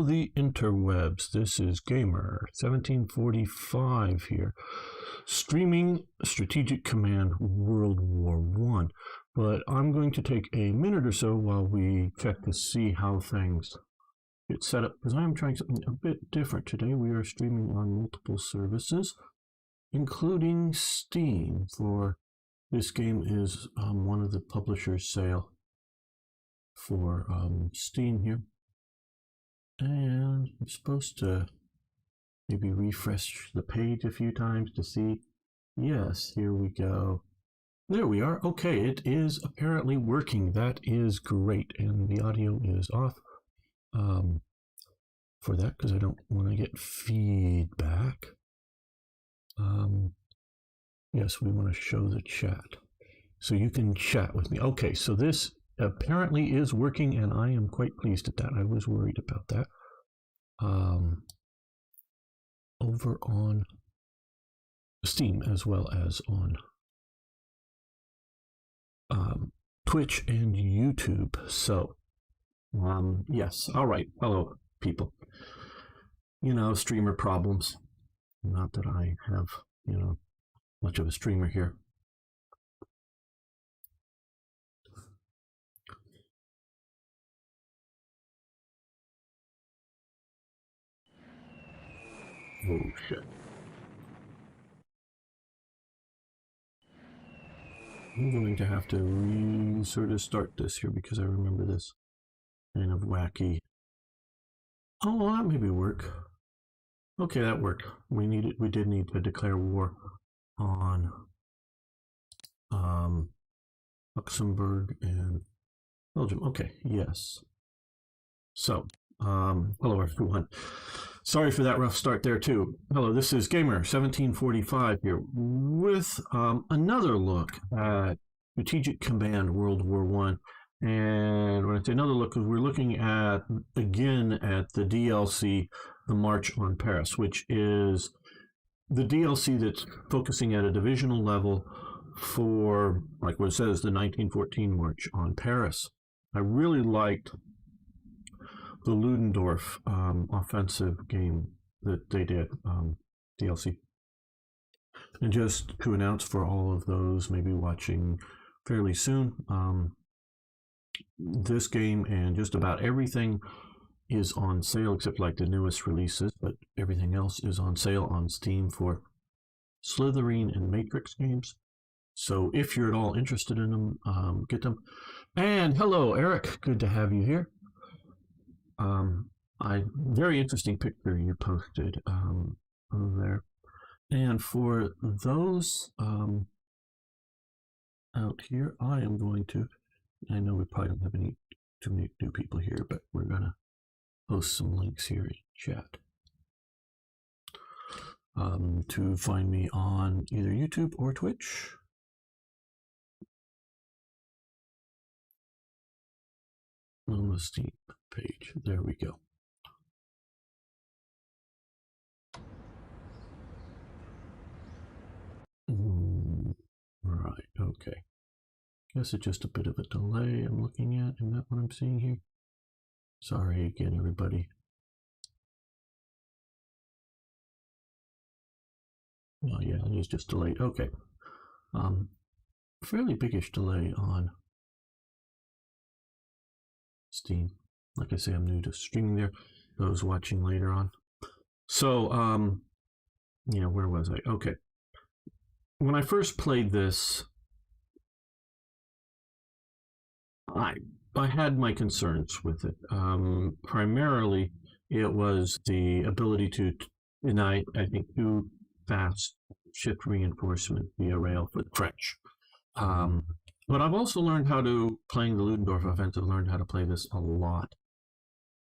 the interwebs. This is Gamer 1745 here, streaming Strategic Command World War I. But I'm going to take a minute or so while we check to see how things get set up, because I'm trying something a bit different today. We are streaming on multiple services, including Steam. For this game is one of the publishers' sale for Steam here. And I'm supposed to maybe refresh the page a few times to see. Yes, here we go. There we are. Okay, it is apparently working. That is great. And the audio is off for that because I don't want to get feedback. Yes, we want to show the chat. So you can chat with me. Okay, so this apparently is working, and I am quite pleased at that. I was worried about that. Over on Steam as well as on Twitch and YouTube. So, yes. All right. Hello, people. You know, streamer problems. Not that I have, much of a streamer here. Oh, shit. I'm going to have to sort of start this here because I remember this kind of wacky. Oh, that maybe work. Okay, that worked. We did need to declare war on Luxembourg and Belgium. Okay, yes. So, hello everyone. Sorry for that rough start there too. Hello, this is Gamer 1745 here with another look at Strategic Command World War I. And when I say another look, because we're looking at, again, at the DLC, The March on Paris, which is the DLC that's focusing at a divisional level for, like what it says, the 1914 March on Paris. I really liked the Ludendorff offensive game that they did, DLC. And just to announce for all of those maybe watching fairly soon, this game and just about everything is on sale except like the newest releases, but everything else is on sale on Steam for Slytherin and Matrix games. So if you're at all interested in them, get them. And hello, Eric. Good to have you here. Very interesting picture you posted over there. And for those out here, I am going to, I know we probably don't have too many new people here, but we're going to post some links here in chat to find me on either YouTube or Twitch. On the Steam page. There we go. Right, okay. Guess it's just a bit of a delay I'm looking at. Isn't that what I'm seeing here? Sorry again, everybody. Oh yeah, it is just delayed. Okay. Fairly biggish delay on Steam. Like I say, I'm new to streaming there. Those watching later on. So, yeah, where was I? Okay. When I first played this, I had my concerns with it. Primarily, it was the ability to deny, I think, too fast shift reinforcement via rail for the French. But I've also learned how to, playing the Ludendorff offensive, learned how to play this a lot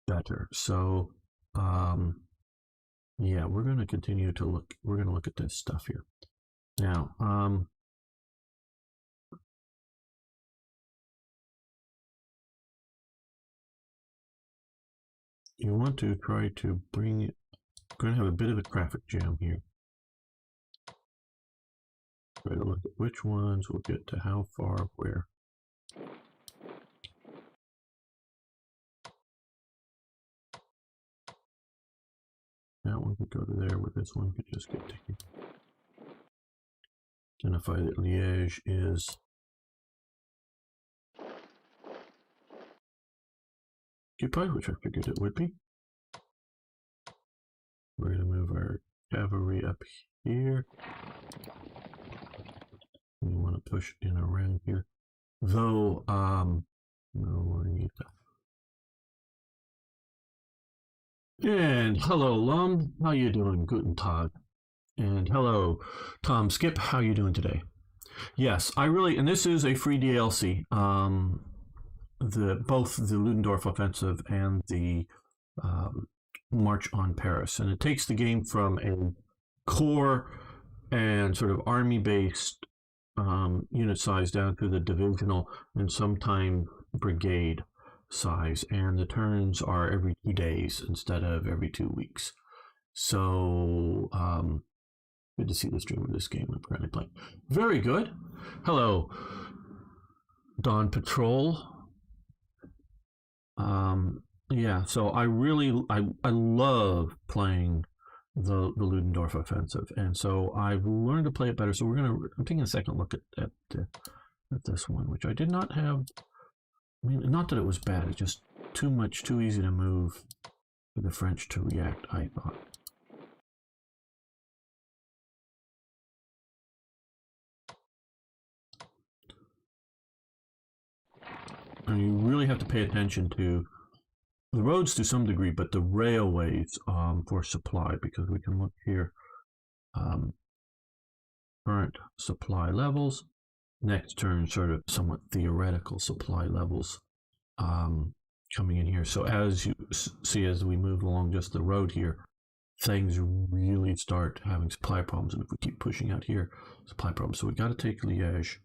better. So, yeah, we're going to continue to look, we're going to look at this stuff here. Now, you want to try to bring it, I'm going to have a bit of a traffic jam here. Try to look at which ones will get to how far, where. That one could go to there, where this one could just get to here. Identify that Liège is occupied, which I figured it would be. We're going to move our cavalry up here. We want to push in around here. Though, no, I need that. And hello, Lum. How you doing? Guten Tag. And hello, Tom Skip. How you doing today? Yes, I really, and this is a free DLC. Both the Ludendorff offensive and the March on Paris, and it takes the game from a core and sort of army-based unit size down to the divisional and sometimes brigade size, and the turns are every 2 days instead of every 2 weeks. So good to see the stream of this game I'm currently playing. Very good. Hello, Dawn Patrol. Yeah, so I love playing the Ludendorff offensive, and so I've learned to play it better. So I'm taking a second look at this one, which I did not have. I mean, not that it was bad, it's just too easy to move for the French to react, I thought. And you really have to pay attention to the roads to some degree, but the railways for supply, because we can look here. Current supply levels. Next turn, sort of somewhat theoretical supply levels coming in here. So as you see, as we move along just the road here, things really start having supply problems. And if we keep pushing out here, supply problems. So we got to take Liège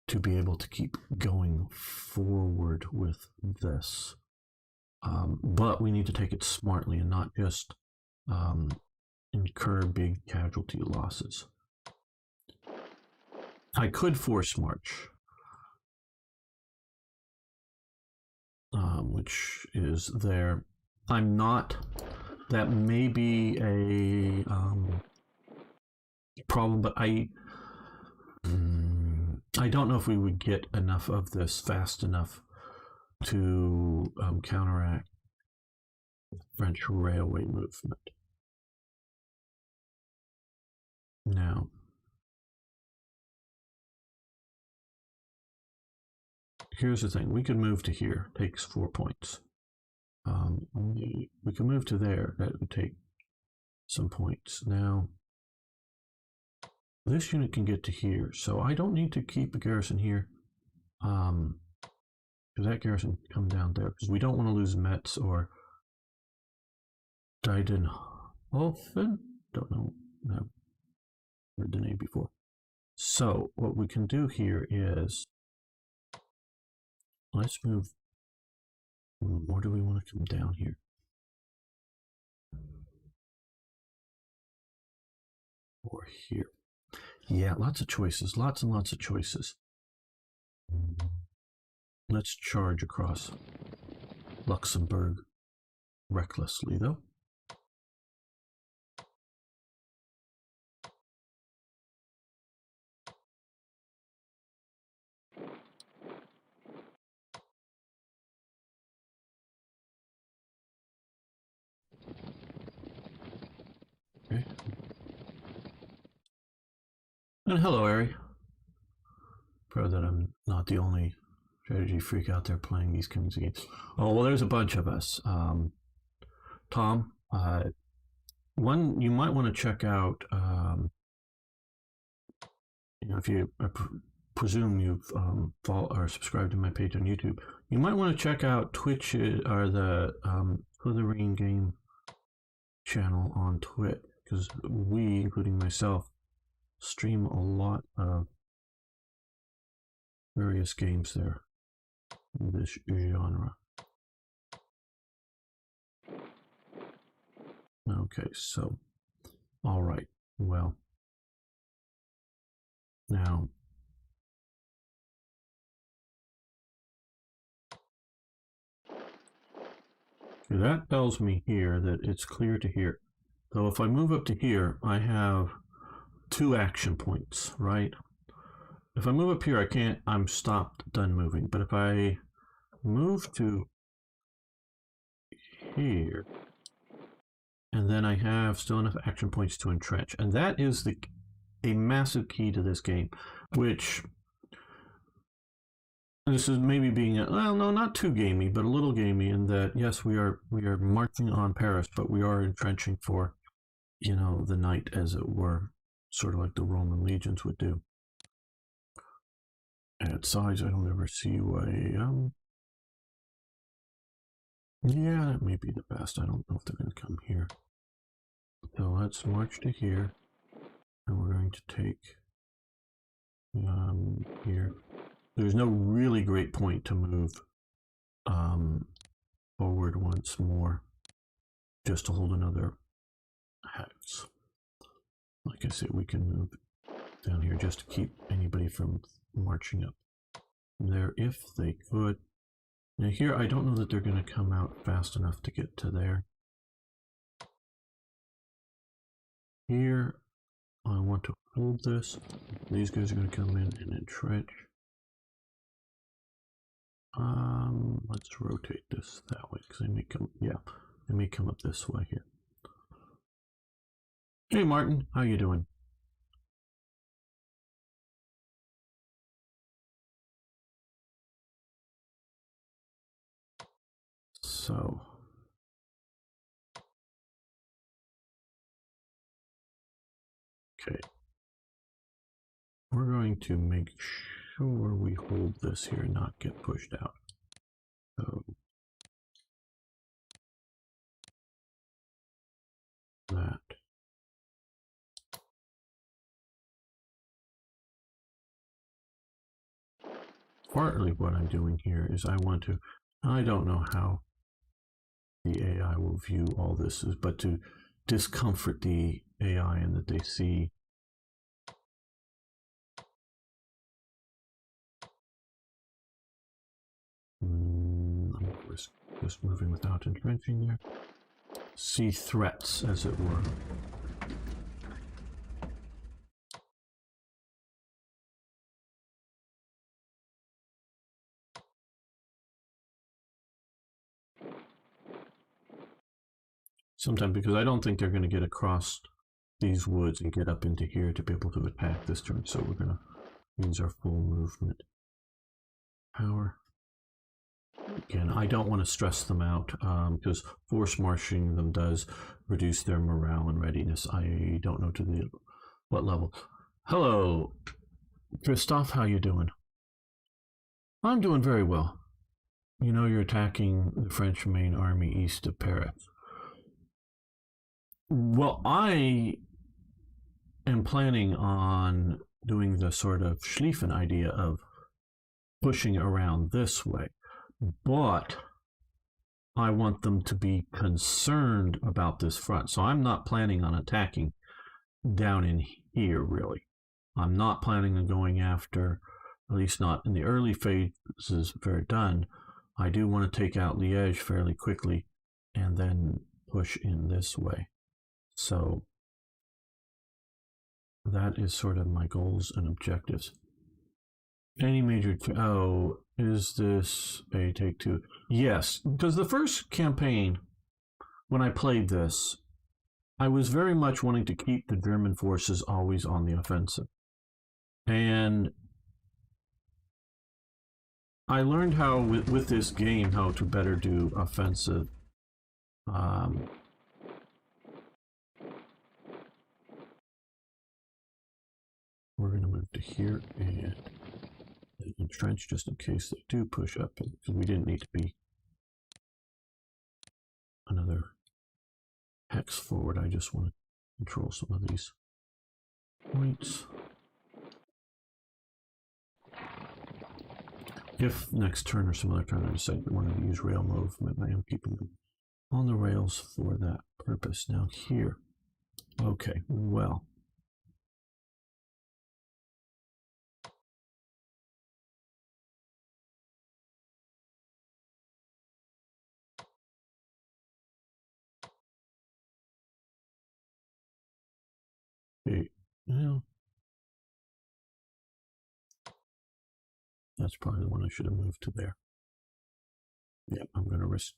to be able to keep going forward with this. But we need to take it smartly and not just incur big casualty losses. I could force march, which is there. I'm not. That may be a problem, but I don't know if we would get enough of this fast enough to counteract French railway movement. Now, here's the thing. We could move to here. Takes 4 points. We can move to there. That would take some points. Now, this unit can get to here, so I don't need to keep a garrison here. Because that garrison can come down there. Because we don't want to lose Metz or Didenhofen. Don't know. I've heard the name before. So what we can do here is, let's move. Or do we want to come down here? Or here? Yeah, lots of choices. Lots and lots of choices. Let's charge across Luxembourg recklessly, though. Okay. And hello, Ari. Proud that I'm not the only strategy freak out there playing these kinds of games. Oh, well, there's a bunch of us. Tom, one you might want to check out. If you presume you've followed or subscribed to my page on YouTube, you might want to check out Twitch or the Slitherine Game channel on Twitch, because we, including myself, stream a lot of various games there in this genre. Okay, so, all right, well, now, that tells me here that it's clear to here. So if I move up to here, I have 2 action points, right? If I move up here, I'm stopped, done moving. But if I move to here, and then I have still enough action points to entrench. And that is a massive key to this game, which this is maybe being well, no, not too gamey, but a little gamey in that yes, we are marching on Paris, but we are entrenching for, the night, as it were, sort of like the Roman legions would do. At size, I don't ever see why. Yeah, that may be the best. I don't know if they're going to come here. So let's march to here, and we're going to take here. There's no really great point to move forward once more, just to hold another hex. Like I said, we can move down here just to keep anybody from marching up there if they could. Now here, I don't know that they're going to come out fast enough to get to there. Here, I want to hold this. These guys are going to come in and entrench. Let's rotate this that way because they may come. Yeah, they may come up this way here. Hey, Martin, how you doing? So, okay, we're going to make sure we hold this here and not get pushed out. So that. Partly what I'm doing here is I don't know how the AI will view all this, but to discomfort the AI and that they see just moving without entrenching there. See threats, as it were. Sometimes, because I don't think they're going to get across these woods and get up into here to be able to attack this turn, so we're going to use our full movement power. Again, I don't want to stress them out because force marching them does reduce their morale and readiness. I don't know to what level. Hello, Christoph, how you doing? I'm doing very well. You know you're attacking the French main army east of Paris. Well, I am planning on doing the sort of Schlieffen idea of pushing around this way, but I want them to be concerned about this front. So I'm not planning on attacking down in here, really. I'm not planning on going after, at least not in the early phases of Verdun. I do want to take out Liège fairly quickly and then push in this way. So that is sort of my goals and objectives. Any major... Oh, is this a take two? Yes, because the first campaign, when I played this, I was very much wanting to keep the German forces always on the offensive. And I learned how, with this game, how to better do offensive. We're going to move to here and entrench just in case they do push up, because we didn't need to be another hex forward. I just want to control some of these points. If next turn or some other turn I decide we want to use rail movement, I am keeping them on the rails for that purpose. Now here, okay, well, Well, that's probably the one I should have moved to there. Yeah, I'm going to risk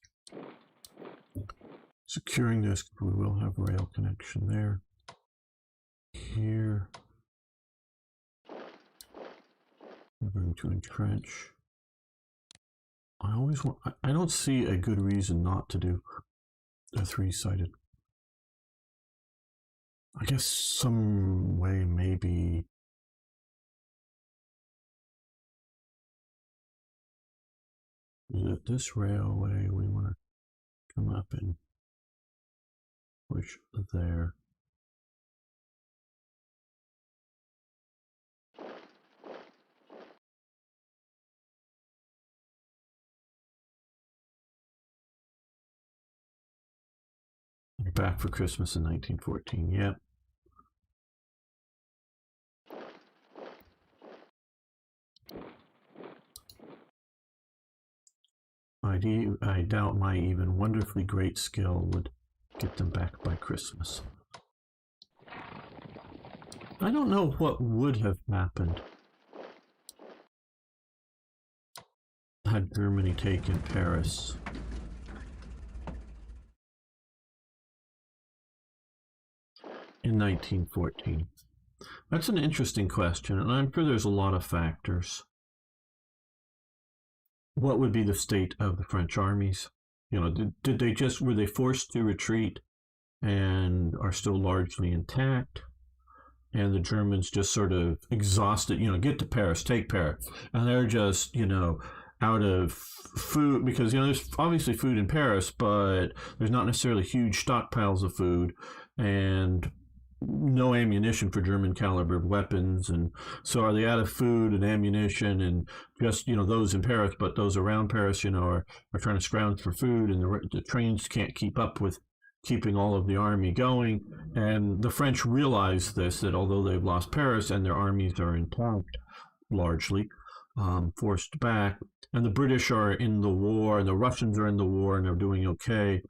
securing this. We will have rail connection there. Here, we're going to entrench. I don't see a good reason not to do a three-sided. I guess some way maybe this railway we want to come up and push there. Back for Christmas in 1914. Yep. I doubt my even wonderfully great skill would get them back by Christmas. I don't know what would have happened had Germany taken Paris. In 1914. That's an interesting question, and I'm sure there's a lot of factors. What would be the state of the French armies? You know, did they just, were they forced to retreat and are still largely intact? And the Germans just sort of exhausted, you know, get to Paris, take Paris. And they're just, you know, out of food because, you know, there's obviously food in Paris, but there's not necessarily huge stockpiles of food and no ammunition for German caliber weapons. And so are they out of food and ammunition and just, you know, those in Paris, but those around Paris, you know, are trying to scrounge for food and the trains can't keep up with keeping all of the army going. And the French realize this, that although they've lost Paris and their armies are intact largely, forced back, and the British are in the war and the Russians are in the war and they're doing okay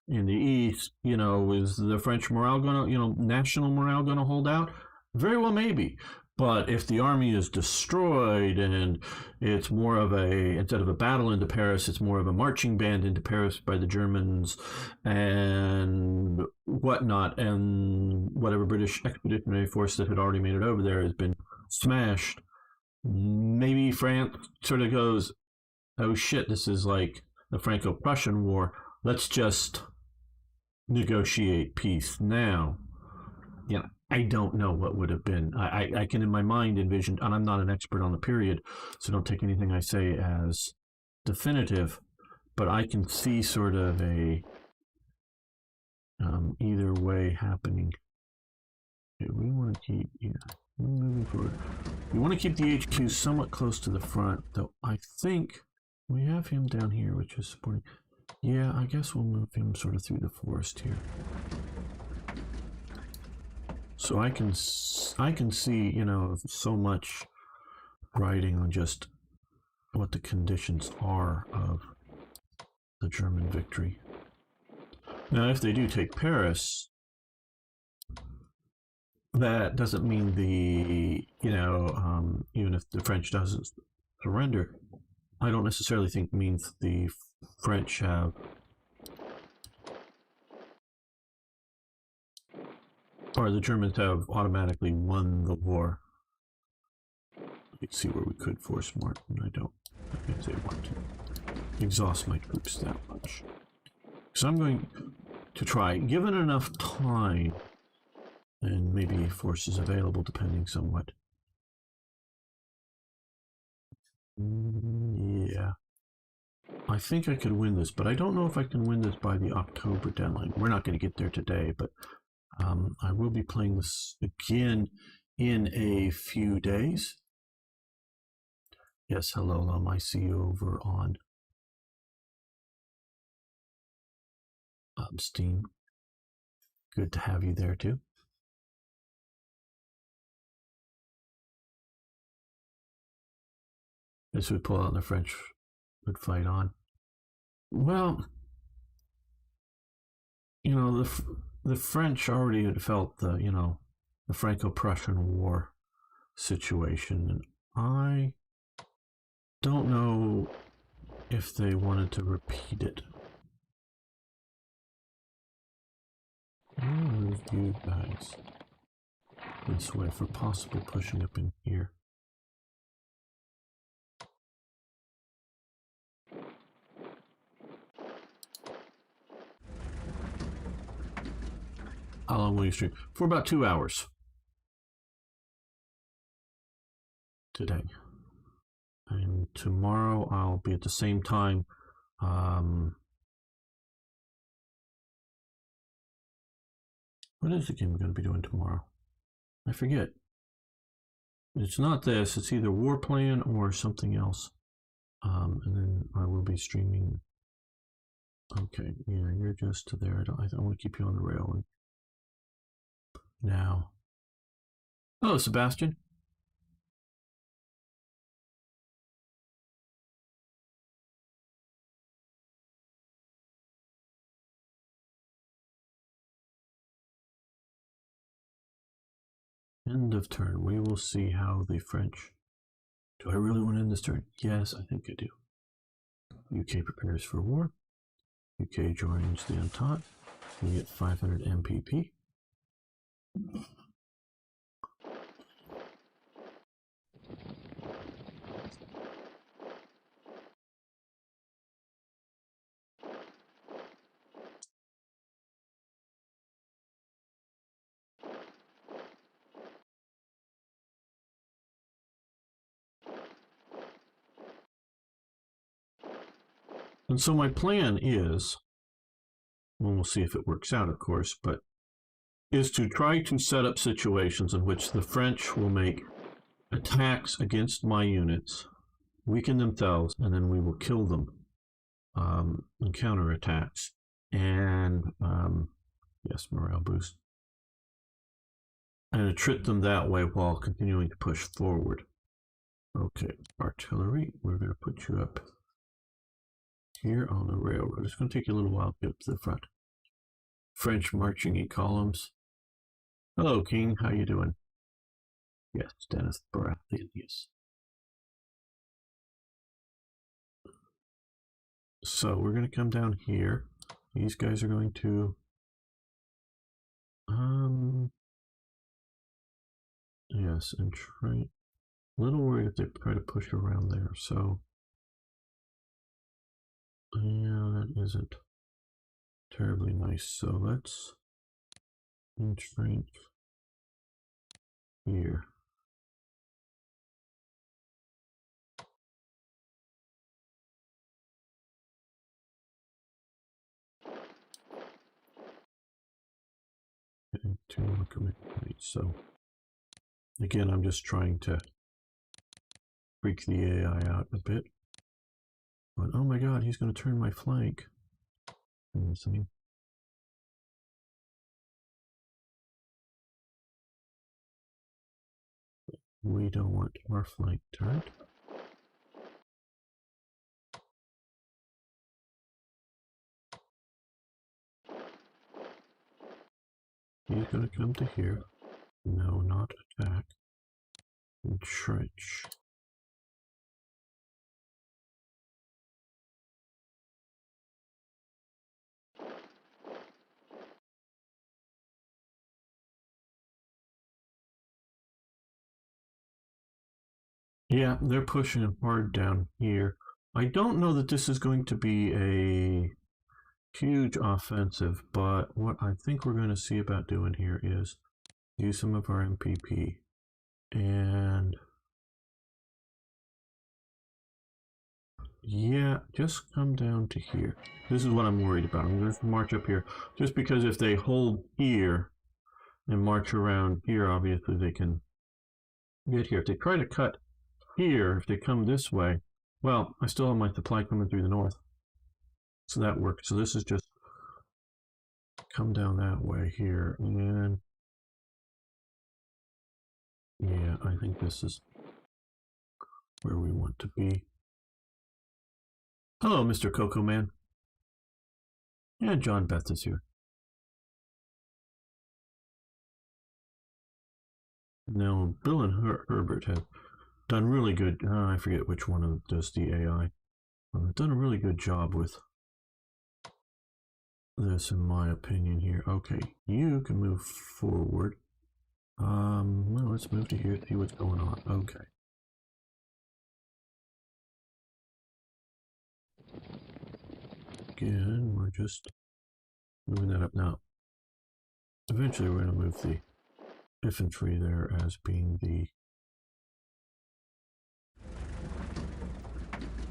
in the East, you know, is the French morale going to, you know, national morale going to hold out? Very well, maybe. But if the army is destroyed and it's more of a, instead of a battle into Paris, it's more of a marching band into Paris by the Germans and whatnot, and whatever British expeditionary force that had already made it over there has been smashed, maybe France sort of goes, oh shit, this is like the Franco-Prussian War. Let's just negotiate peace now. You know, I don't know what would have been. I can in my mind envision, and I'm not an expert on the period, so don't take anything I say as definitive, but I can see sort of a either way happening. Okay, we want to keep, yeah, moving forward. We want to keep the HQ somewhat close to the front, though I think we have him down here, which is supporting. Yeah, I guess we'll move him sort of through the forest here. So I can see, you know, so much writing on just what the conditions are of the German victory. Now, if they do take Paris, that doesn't mean the, you know, even if the French doesn't surrender, I don't necessarily think means the French have, or the Germans have automatically won the war. Let's see where we could force Martin. I don't think they want to exhaust my troops that much. So I'm going to try, given enough time, and maybe forces available depending somewhat. Yeah. I think I could win this, but I don't know if I can win this by the October deadline. We're not going to get there today, but I will be playing this again in a few days. Yes, hello, Lum. I see you over on Steam. Good to have you there too. This would pull out and the French would fight on. Well, you know, the French already had felt the, you know, the Franco-Prussian War situation, and I don't know if they wanted to repeat it. I'll move you guys this way for possible pushing up in here. How long will you stream? For about 2 hours today. And tomorrow I'll be at the same time. What is the game we're going to be doing tomorrow? I forget. It's not this. It's either War Plan or something else. And then I will be streaming. Okay, yeah, you're just to there. I want to keep you on the rail. Now. Hello, Sebastian. End of turn. We will see how the French... Do I really want to end this turn? Yes, I think I do. UK prepares for war. UK joins the Entente. We get 500 MPP. And so my plan is, well, we'll see if it works out, of course, but is to try to set up situations in which the French will make attacks against my units, weaken themselves, and then we will kill them in counterattacks. And, yes, morale boost. And attrit them that way while continuing to push forward. Okay, artillery, we're going to put you up here on the railroad. It's going to take you a little while to get up to the front. French marching in columns. Hello, King. How you doing? Yes, Dennis Baratheon, yes. So we're going to come down here. These guys are going to... Yes, and try... A little worried if they try to push around there, so... Yeah, that isn't terribly nice. So let's entrench here. And two commit points. So again, I'm just trying to freak the AI out a bit. But oh my god, he's going to turn my flank. We don't want our flank turned. He's going to come to here. No, not attack. Entrench. Yeah, they're pushing hard down here. I don't know that this is going to be a huge offensive, but what I think we're going to see about doing here is use some of our MPP and yeah, just come down to here. This is what I'm worried about. I'm going to march up here just because if they hold here and march around here, obviously they can get here. If they try to cut here, if they come this way, well, I still have my supply coming through the north. So that works. So this is just come down that way here. And yeah, I think this is where we want to be. Hello, Mr. Coco Man. And John Beth is here. Now, Bill and Herbert have done really good. I forget which one of them does the AI. Done a really good job with this, in my opinion. Here, okay, you can move forward. Well, let's move to here. See what's going on. Okay. Again, we're just moving that up now. Eventually, we're going to move the infantry there as being the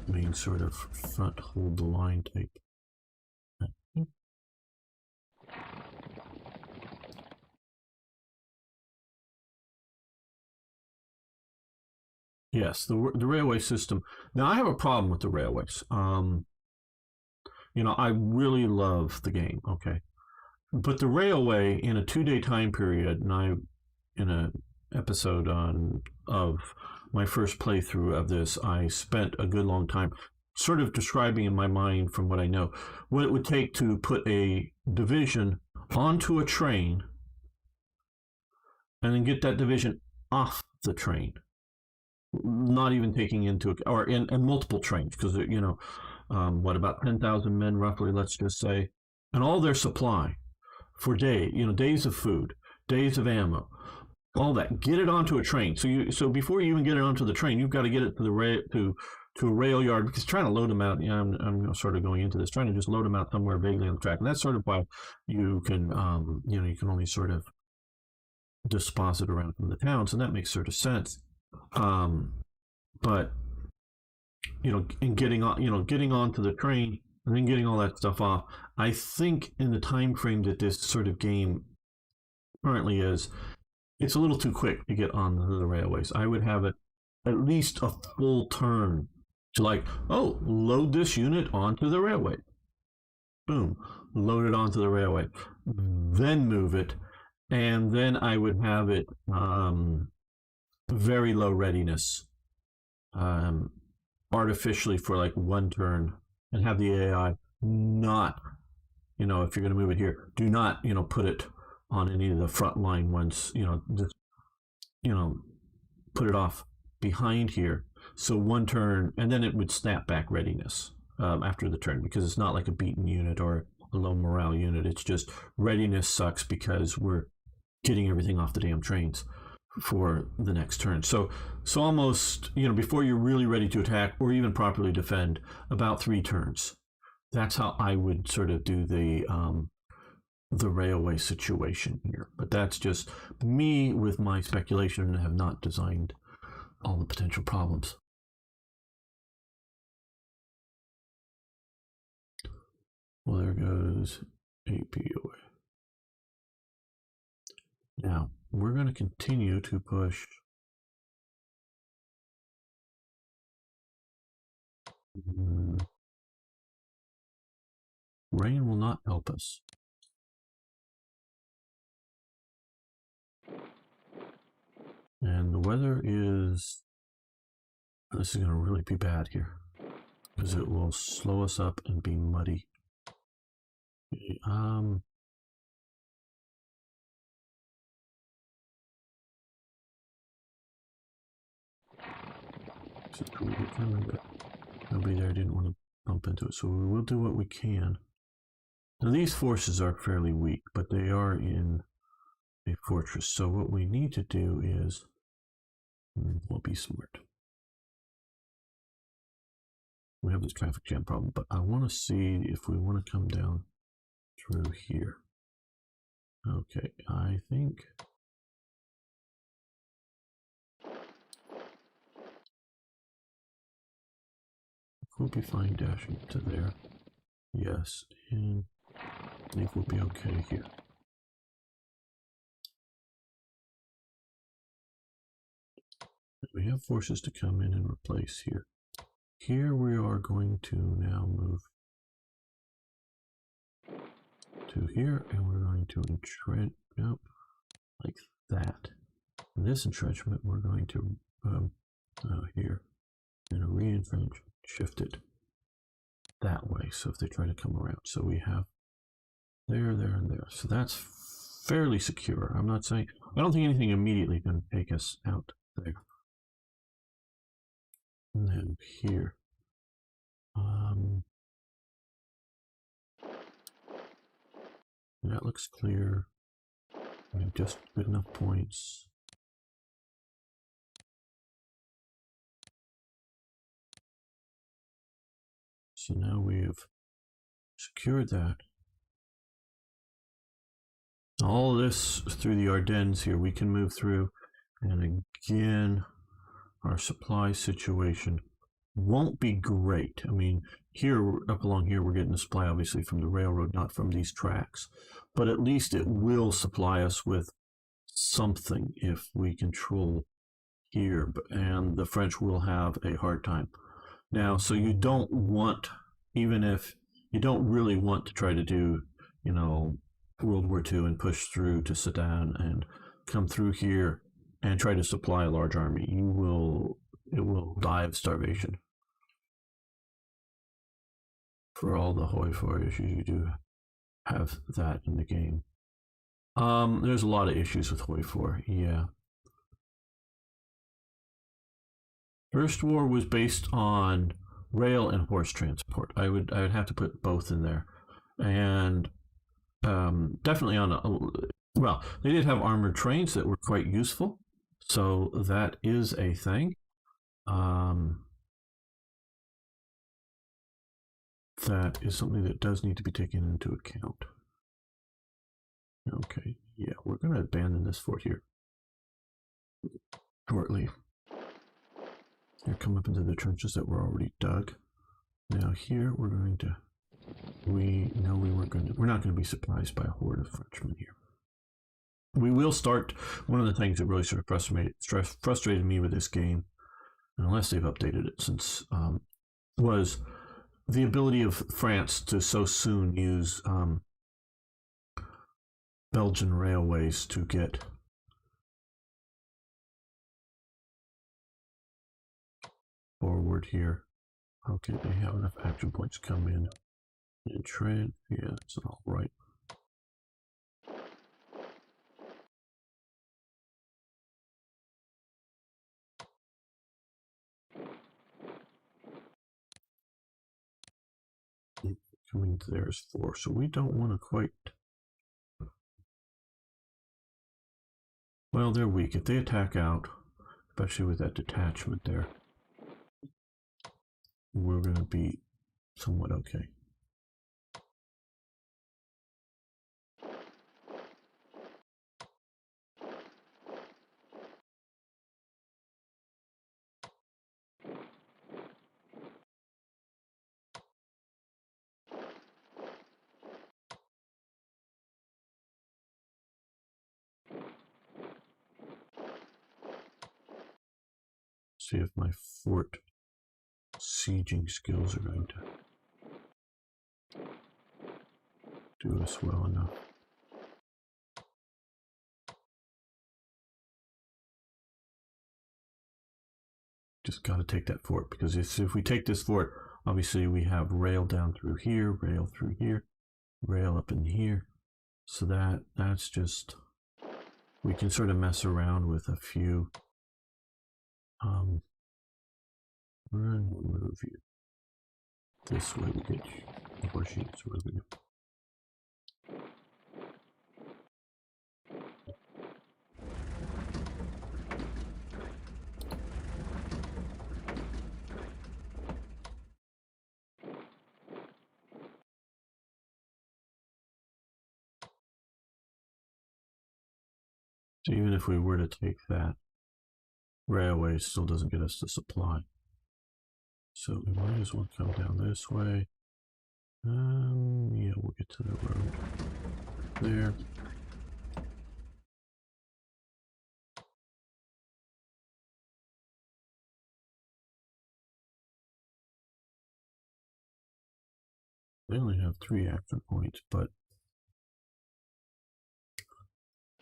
main sort of front hold the line type. Yes, the railway system. Now, I have a problem with the railways. You know, I really love the game. Okay, but the railway in a 2-day time period, and I, in a episode on of my first playthrough of this, I spent a good long time sort of describing in my mind, from what I know, what it would take to put a division onto a train and then get that division off the train, not even taking into or in multiple trains, because you know, what, about 10,000 men roughly, let's just say, and all their supply for days of food, days of ammo, all that. Get it onto a train. So before you even get it onto the train, you've got to get it to the to a rail yard, because trying to load them out. I'm sort of going into this, trying to just load them out somewhere vaguely on the track, and that's sort of why you can you can only sort of disposit around from the towns, and that makes sort of sense. But and getting onto the train and then getting all that stuff off, I think in the time frame that this sort of game currently is, it's a little too quick to get on the railways. I would have it at least a full turn to, like, oh, load this unit onto the railway. Boom, load it onto the railway. Then move it, and then I would have it very low readiness, artificially for like one turn, and have the AI not, if you're going to move it here, do not, put it on any of the front line ones, just, put it off behind here. So one turn, and then it would snap back readiness after the turn, because it's not like a beaten unit or a low morale unit. It's just readiness sucks because we're getting everything off the damn trains for the next turn. So almost, before you're really ready to attack or even properly defend, about 3 turns. That's how I would sort of do the railway situation here. But that's just me with my speculation, and have not designed all the potential problems. Well, there goes APOA. Now, we're going to continue to push rain will not help us. And the weather is, this is going to really be bad here, because it will slow us up and be muddy. Nobody there didn't want to bump into it, so we will do what we can. Now, these forces are fairly weak, but they are in a fortress, so what we need to do is, we'll be smart. We have this traffic jam problem, but I want to see if we want to come down through here. Okay, I think we'll be fine dashing to there. Yes, and I think we'll be okay here. We have forces to come in and replace here. Here we are going to now move to here, and we're going to entrench, like that. And this entrenchment we're going to here, and re-entrench, shift it that way, so if they try to come around. So we have there, and there. So that's fairly secure. I'm not saying, I don't think anything immediately going to take us out there. And then here. That looks clear. We have just good enough points. So now we have secured that. All this through the Ardennes here, we can move through. And again, our supply situation won't be great. I mean, here, up along here, we're getting the supply obviously from the railroad, not from these tracks. But at least it will supply us with something if we control here. And the French will have a hard time. Now, so you don't want, even if you don't really want to try to do, you know, World War II and push through to Sedan and come through here and try to supply a large army, it will die of starvation. For all the hoi foi issues, you do have that in the game. There's a lot of issues with hoi foi, yeah. First war was based on rail and horse transport. I would have to put both in there, and definitely well, they did have armored trains that were quite useful, so that is a thing. That is something that does need to be taken into account. Okay, yeah, we're going to abandon this fort here shortly. Here, come up into the trenches that were already dug. Now here we're going to. We know we're not going to be surprised by a horde of Frenchmen here. We will start. One of the things that really sort of frustrated me with this game, unless they've updated it since, was the ability of France to so soon use Belgian railways to get forward here. Okay, they have enough action points to come in and trade. Yeah, that's all right. Coming to there is 4, so we don't want to quite. Well, they're weak. If they attack out, especially with that detachment there, we're going to be somewhat okay. See if my fort sieging skills are going to do us well enough. Just got to take that fort, because if we take this fort, obviously we have rail down through here, rail through here, rail up in here. So that's just, we can sort of mess around with a few. We're going to move you this way to get you horse units. Where we go? So even if we were to take that, railway still doesn't get us the supply. So we might as well come down this way. Yeah, we'll get to the road there. They only have 3 action points, but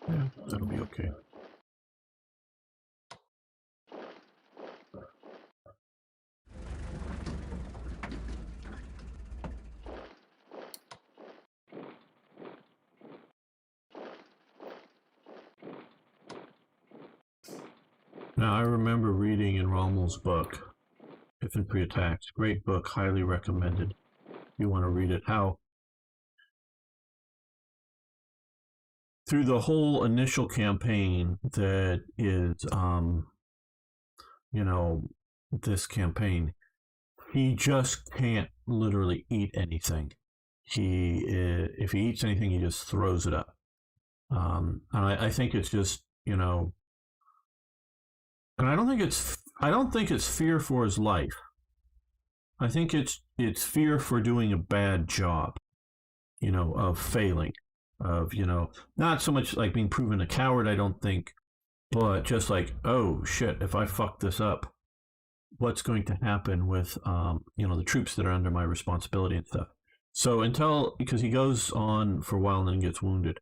yeah, that'll be okay. Now, I remember reading in Rommel's book, Infantry Attacks. Great book, highly recommended. If you want to read it, how through the whole initial campaign that is, this campaign, he just can't literally eat anything. If he eats anything, he just throws it up. And I think it's just, and I don't think it's fear for his life. I think it's fear for doing a bad job, of failing, of not so much like being proven a coward. I don't think, but just like, oh shit, if I fuck this up, what's going to happen with the troops that are under my responsibility and stuff. So because he goes on for a while and then gets wounded,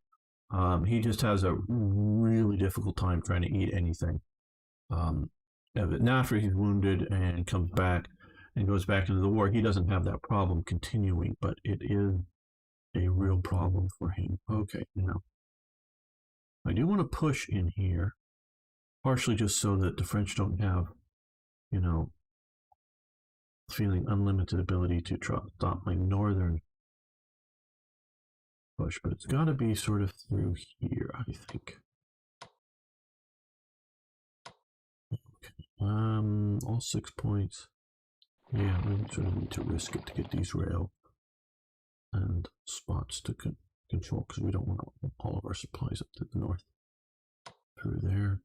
he just has a really difficult time trying to eat anything. Now after he's wounded and comes back and goes back into the war, he doesn't have that problem continuing, but it is a real problem for him. Okay, now I do want to push in here, partially just so that the French don't have, feeling unlimited ability to stop my northern push, but it's got to be sort of through here, I think. Okay. All 6 points. Yeah, we sort of need to risk it to get these rail and spots to control, because we don't want all of our supplies up to the north. Through there.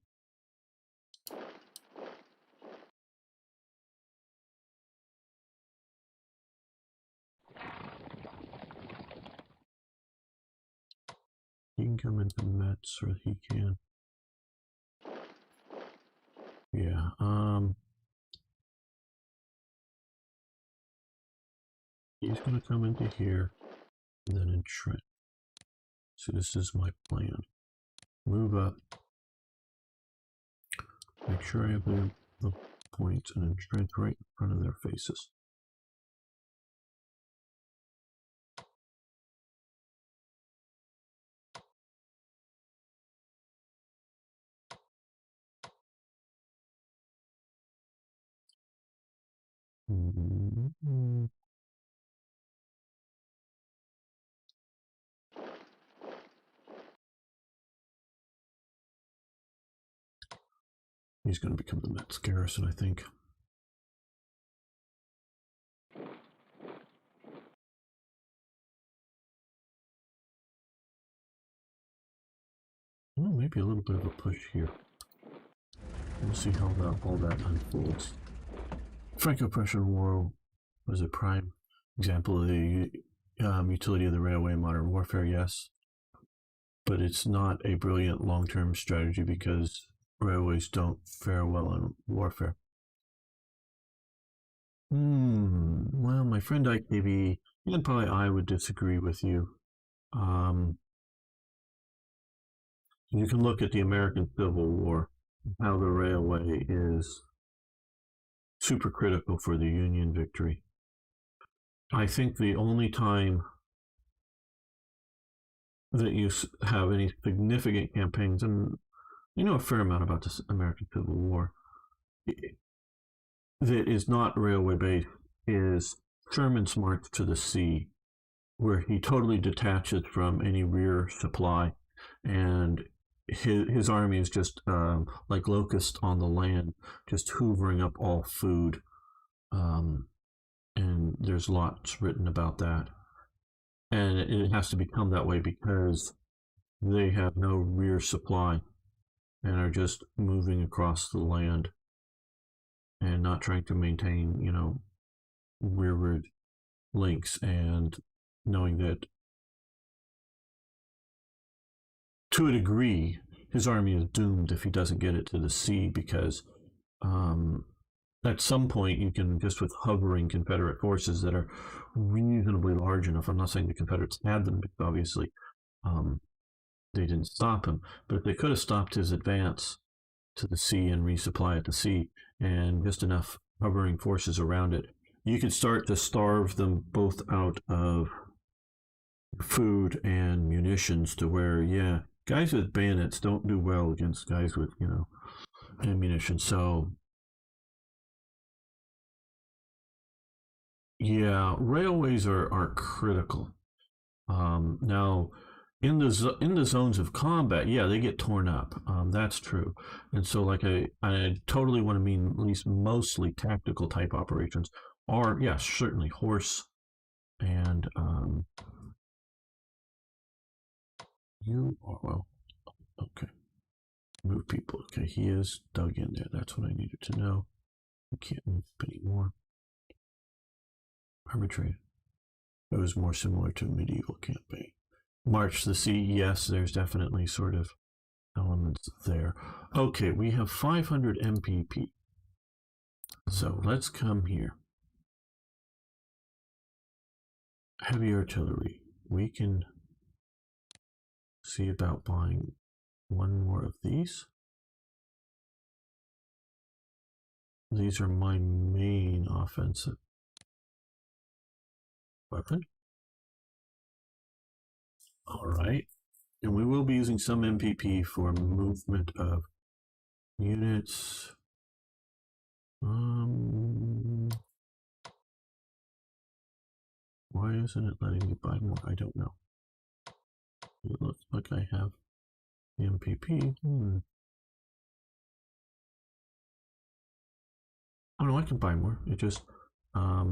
He can come into Metz, or he can. Yeah, he's going to come into here and then entrench. So this is my plan. Move up. Make sure I have the points and entrench right in front of their faces. Mm-hmm. He's going to become the Metz garrison, I think. Well, maybe a little bit of a push here. We'll see how all that unfolds. Franco-Prussian War was a prime example of the utility of the railway in modern warfare, yes. But it's not a brilliant long-term strategy because railways don't fare well in warfare. Well, my friend IKB, and probably I would disagree with you. You can look at the American Civil War, how the railway is super critical for the Union victory. I think the only time that you have any significant campaigns, and you know a fair amount about the American Civil War, that is not railway based, is Sherman's march to the sea, where he totally detaches from any rear supply, and his army is just like locusts on the land, just hoovering up all food. And there's lots written about that. And it has to become that way because they have no rear supply and are just moving across the land and not trying to maintain, rearward links, and knowing that to a degree, his army is doomed if he doesn't get it to the sea, because at some point you can, just with hovering Confederate forces that are reasonably large enough, I'm not saying the Confederates had them, because obviously they didn't stop him, but if they could have stopped his advance to the sea and resupply at the sea, and just enough hovering forces around it, you could start to starve them both out of food and munitions, to where, yeah, guys with bayonets don't do well against guys with, ammunition. So yeah, railways are critical. Now, in the zones of combat, yeah, they get torn up. That's true. And so, like, I totally want to mean at least mostly tactical type operations, or yeah, certainly horse and you are well. Okay, move people. Okay, he is dug in there. That's what I needed to know. We can't move anymore. Arbitrary. It was more similar to a medieval campaign. March the Sea, yes, there's definitely sort of elements there. Okay, we have 500 MPP. So let's come here. Heavy artillery. We can see about buying one more of these. These are my main offensive weapon. All right. And we will be using some MPP for movement of units. Why isn't it letting me buy more? I don't know. It looks like I have the MPP. Oh no, I can buy more. It just I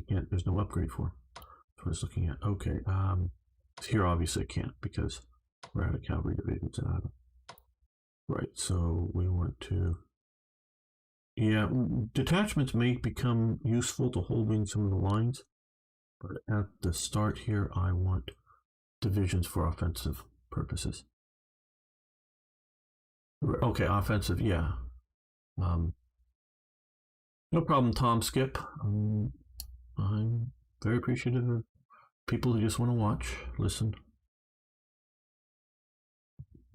can't. There's no upgrade for. That's what I was looking at. Okay. Here obviously I can't because we're out of cavalry divisions and out of. Right. So we want to. Yeah, detachments may become useful to holding some of the lines, but at the start here, I want divisions for offensive purposes. Okay, offensive, yeah. No problem, Tom Skip. I'm very appreciative of people who just want to watch, listen.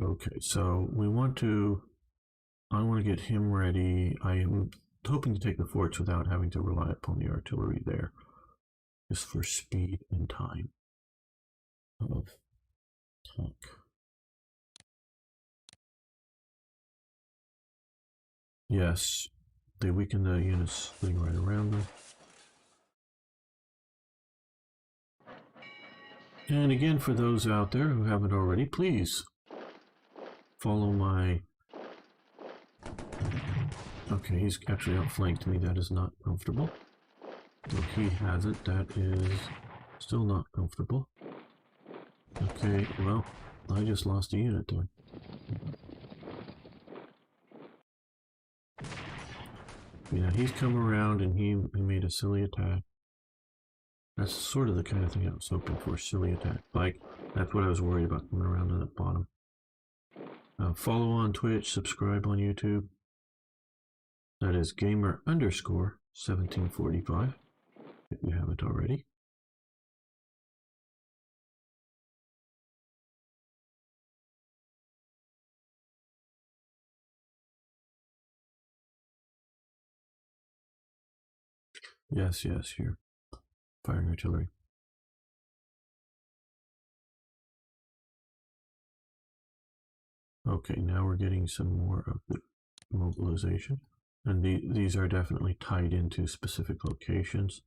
Okay, so I want to get him ready. I am hoping to take the forts without having to rely upon the artillery there, just for speed and time of attack. Yes, they weaken the units sitting right around them. And again, for those out there who haven't already, please follow my... Okay, he's actually outflanked me. That is not comfortable. Look, he has it. That is still not comfortable. Okay, well, I just lost a unit there. Yeah, he's come around and he made a silly attack. That's sort of the kind of thing I was hoping for, silly attack. Like, that's what I was worried about coming around to the bottom. Follow on Twitch, subscribe on YouTube. That is gamer_1745, if you haven't already. Yes, yes, here. Firing artillery. Okay, now we're getting some more of the mobilization. And these are definitely tied into specific locations.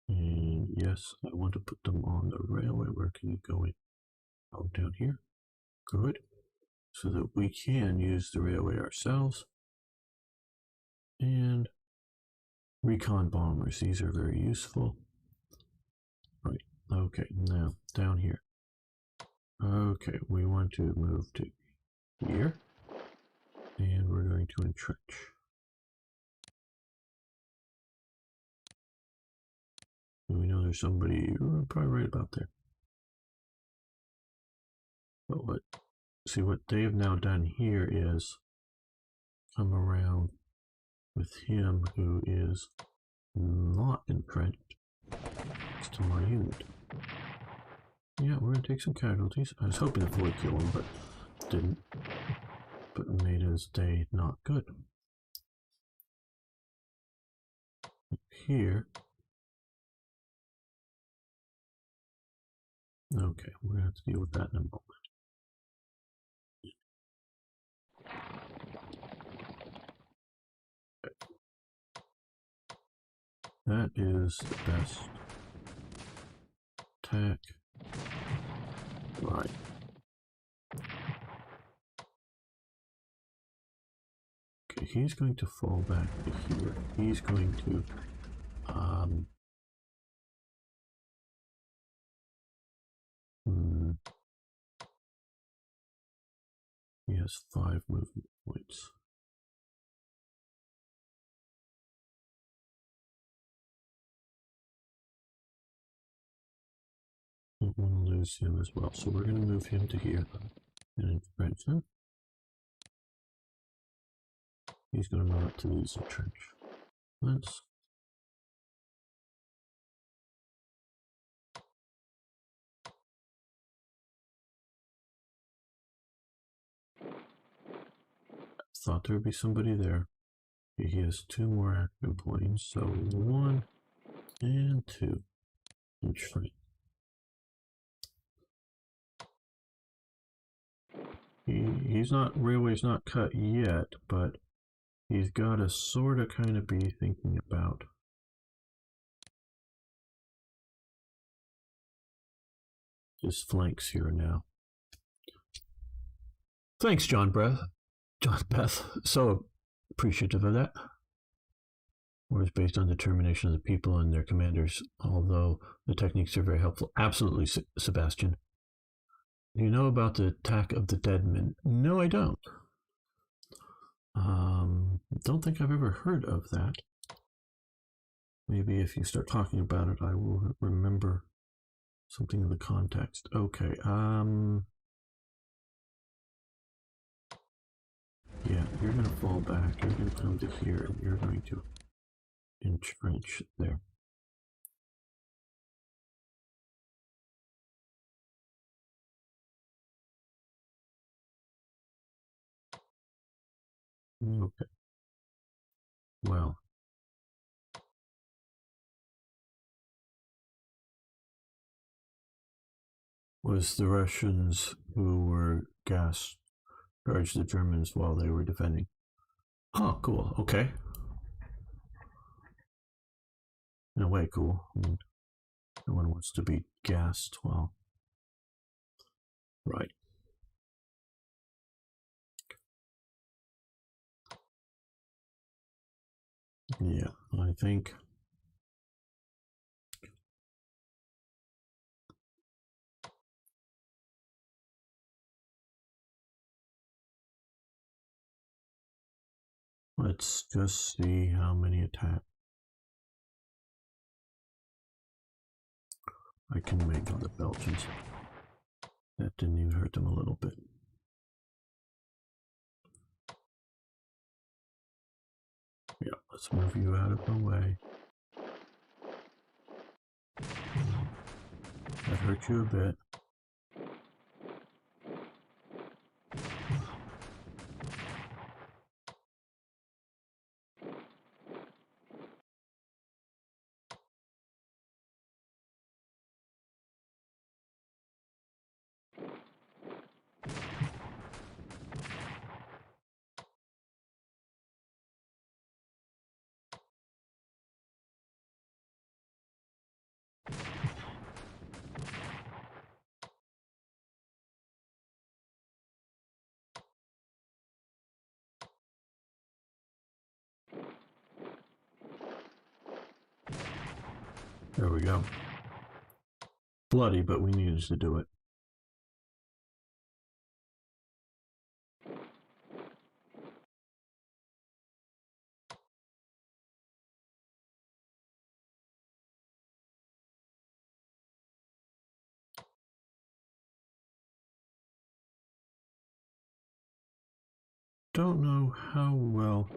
And yes, I want to put them on the railway. Where can you go in? Oh, down here. Good. So that we can use the railway ourselves. And Recon Bombers. These are very useful. Right. Okay, now down here. Okay, we want to move to here. And we're going to entrench. We know there's somebody probably right about there. But see what they've now done here is come around with him who is not entrenched. It's to my unit. Yeah, we're gonna take some casualties. I was hoping to fully kill him, but didn't. But made his day not good. Here. Okay, we're gonna have to deal with that in a moment. That is the best attack. Right. Okay, he's going to fall back to here. He's going to he has 5 movement points. Don't want to lose him as well, so we're going to move him to here and entrench him. He's going to move up to these entrenchments. Thought there would be somebody there. He has 2 more action points, so 1 and 2. Entrench. He's not, railway's not cut yet, but he's got to sort of kind of be thinking about his flanks here now. Thanks, John Beth. So appreciative of that. War is based on determination of the people and their commanders, although the techniques are very helpful. Absolutely, Sebastian. Do you know about the attack of the dead men? No, I don't. Don't think I've ever heard of that. Maybe if you start talking about it, I will remember something in the context. Okay, yeah, you're going to fall back. You're going to come to here, and you're going to entrench there. Okay. Well. Was the Russians who were charged the Germans while they were defending. Oh, cool. Okay. In a way, cool. I mean, no one wants to be gassed while. Right. Yeah, I think. Let's just see how many attacks I can make on the Belgians. That didn't even hurt them a little bit. Yeah, let's move you out of the way. That hurt you a bit. There we go. Bloody, but we needed to do it. Don't know how well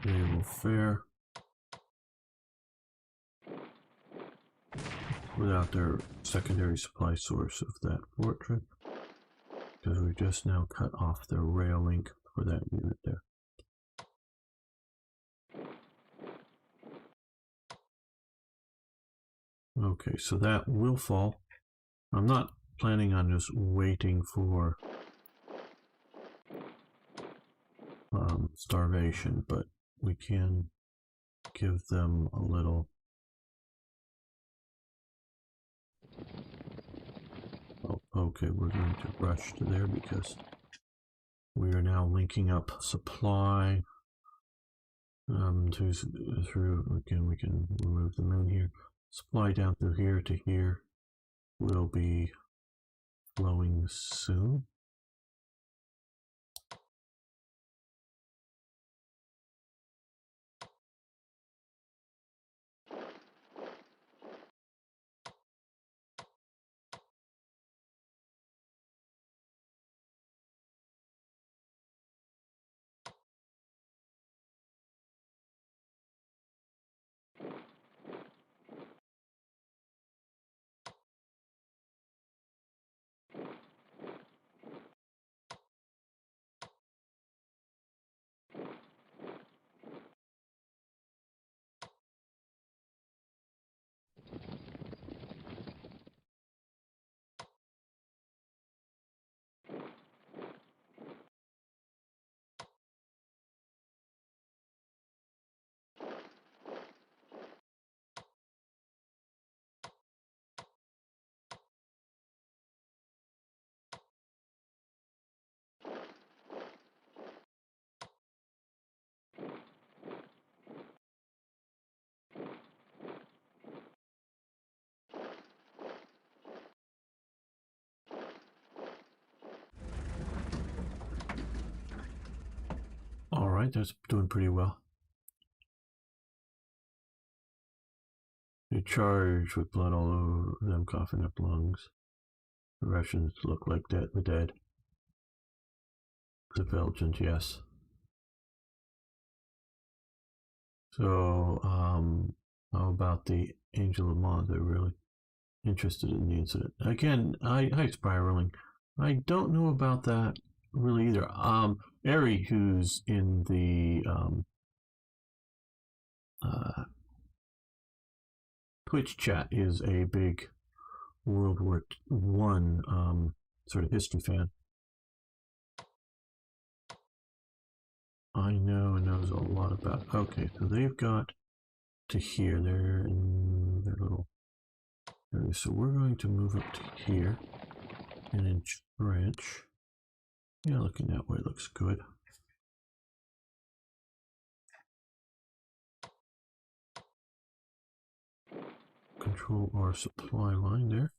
they will fare without their secondary supply source of that fortress, because we just now cut off their rail link for that unit there. Okay, so that will fall. I'm not planning on just waiting for starvation, but we can give them a little. Oh, okay, we're going to rush to there because we are now linking up supply through, again, we can remove the moon here. Supply down through here to here will be flowing soon. All right, that's doing pretty well. They charge with blood all over them, coughing up lungs. The Russians look like the dead. The Belgians, yes. So, how about the Angel of Mons? They're really interested in the incident. Again, hi, spiraling. I don't know about that really either. Ari, who's in the Twitch chat, is a big World War One sort of history fan. I know and knows a lot about. Okay, so they've got to here. They're in their little area. So we're going to move up to here and entrench. Yeah, looking that way looks good. Control our supply line there.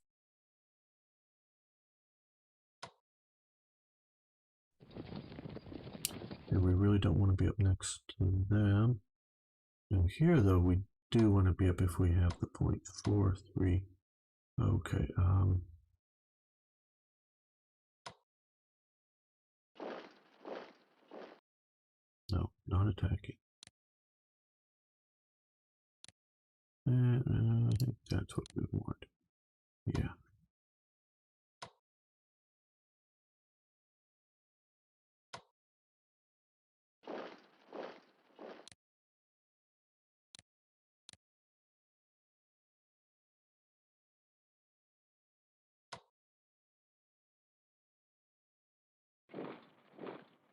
And we really don't want to be up next to them. And here, though, we do want to be up if we have the 0.43. Okay, no, not attacking. And I think that's what we want. Yeah.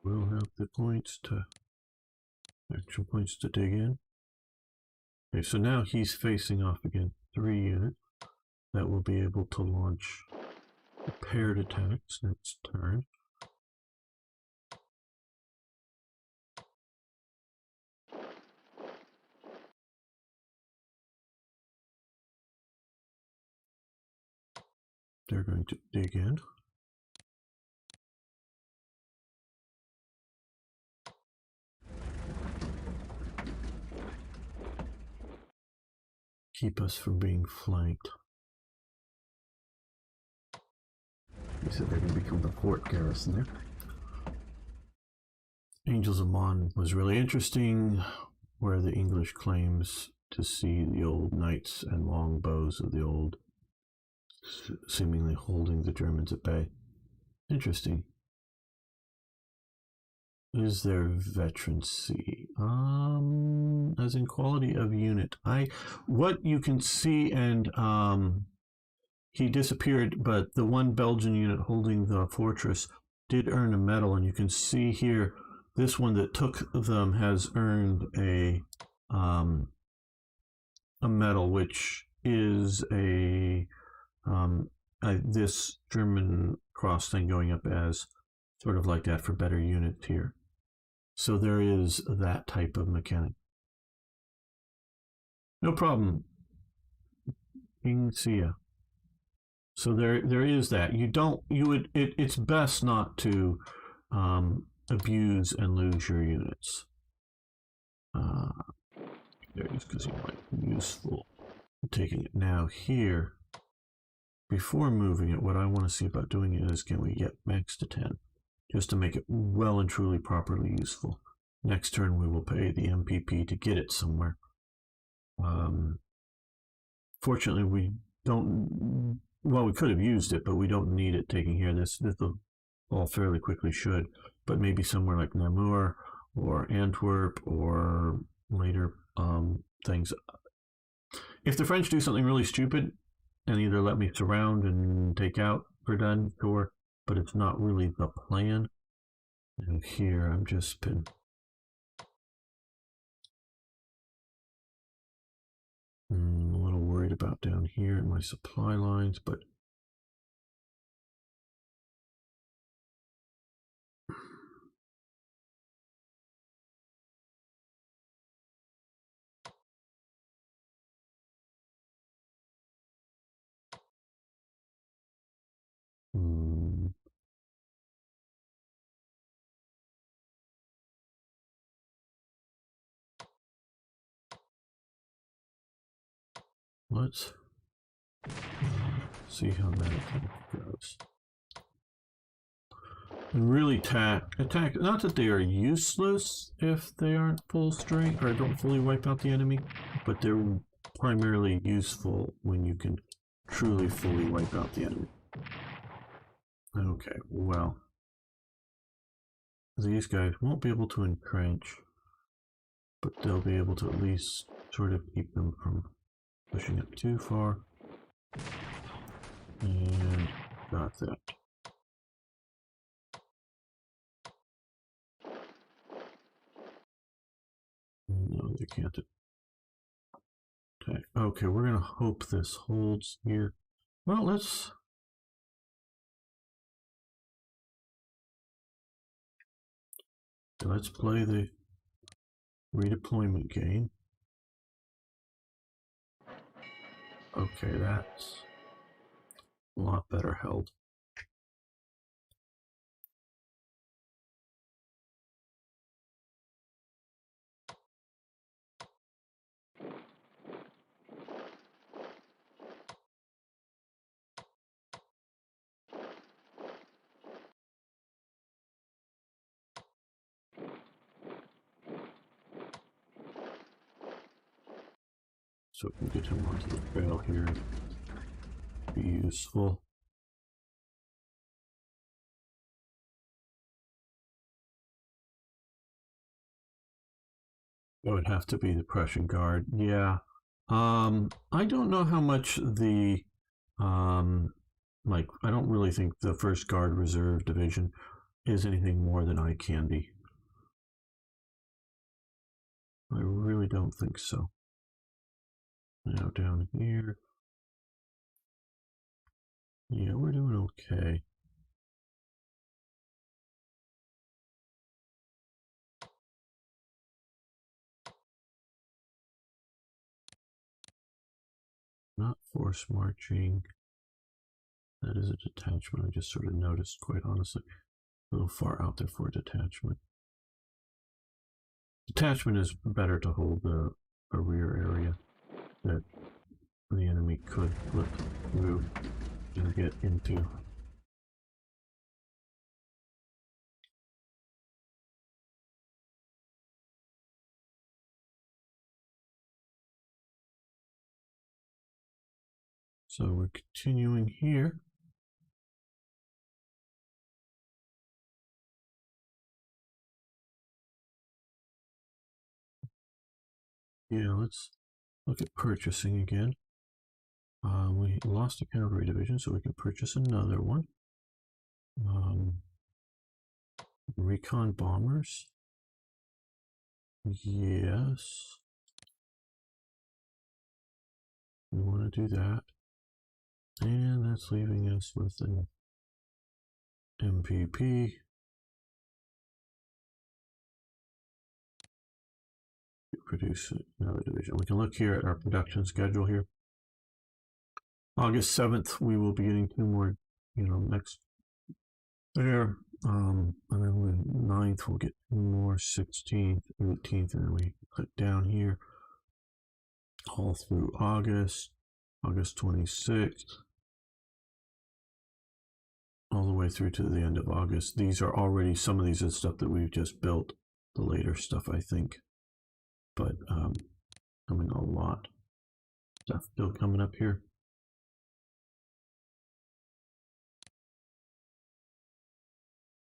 We'll have the points to, actual points to dig in. Okay, so now he's facing off again. 3 units that will be able to launch paired attacks next turn. They're going to dig in. Keep us from being flanked. He said they're going to become the fort garrison there. Angels of Mons was really interesting, where the English claims to see the old knights and long bows of the old, seemingly holding the Germans at bay. Interesting. Is there veterancy? As in quality of unit. What you can see, and he disappeared, but the one Belgian unit holding the fortress did earn a medal, and you can see here this one that took them has earned a medal, which is this German cross thing going up as sort of like that for better unit tier. So there is that type of mechanic. No problem. Ingsia. So there is that. It's best not to abuse and lose your units. There it is, because it might be useful. I'm taking it now here. Before moving it, what I want to see about doing it is, can we get max to 10? Just to make it well and truly properly useful. Next turn we will pay the MPP to get it somewhere. Fortunately, we don't. Well, we could have used it, but we don't need it taking here. This will all fairly quickly should, but maybe somewhere like Namur or Antwerp or later things. If the French do something really stupid and either let me surround and take out Verdun, sure, but it's not really the plan. And here I've just been a little worried about down here in my supply lines, but let's see how that goes. And really attack. Not that they are useless if they aren't full strength or don't fully wipe out the enemy, but they're primarily useful when you can truly fully wipe out the enemy. Okay, well, these guys won't be able to entrench, but they'll be able to at least sort of keep them from pushing up too far. And got that. No, they can't attack. Okay, we're gonna hope this holds here. Well, let's play the redeployment game. Okay, that's a lot better held. So we can get him onto the trail here. Be useful. It would have to be the Prussian Guard. Yeah. I don't know how much the I don't really think the 1st Guard Reserve Division is anything more than eye candy. I really don't think so. Now down here. Yeah, we're doing okay. Not force marching. That is a detachment. I just sort of noticed, quite honestly. A little far out there for a detachment. Detachment is better to hold a rear area that the enemy could flip through and get into. So we're continuing here. Yeah, let's look at purchasing again. We lost a cavalry division, so we can purchase another one. Recon Bombers. Yes. We want to do that. And that's leaving us with an MPP. Produce another division. We can look here at our production schedule here. August 7th, we will be getting 2 more, next there. And then the 9th, we'll get 2 more, 16th, 18th, and then we click down here all through August 26th, all the way through to the end of August. These are already, some of these are stuff that we've just built, the later stuff, I think. But coming a lot. Stuff still coming up here.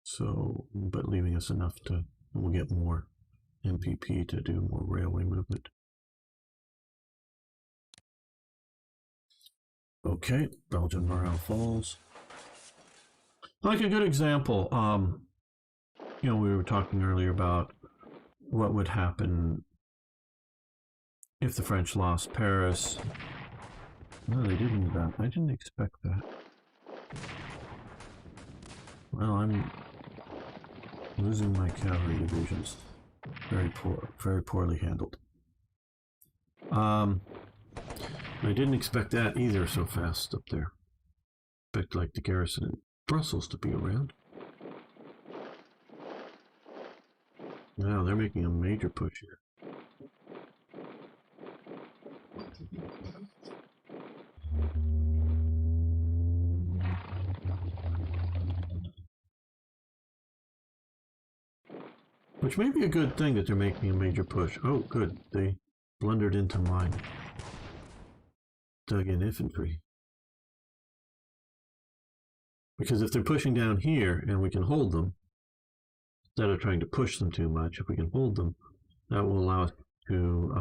So, but leaving us enough to, we'll get more MPP to do more railway movement. Okay, Belgian morale falls. Like a good example, we were talking earlier about what would happen if the French lost Paris. No, they didn't do that. I didn't expect that. Well, I'm losing my cavalry divisions. Very poorly handled. I didn't expect that either so fast up there. Expect like the garrison in Brussels to be around. Now they're making a major push here. Which may be a good thing that they're making a major push. Oh, good. They blundered into my dug-in infantry. Because if they're pushing down here and we can hold them, instead of trying to push them too much, if we can hold them, that will allow us to,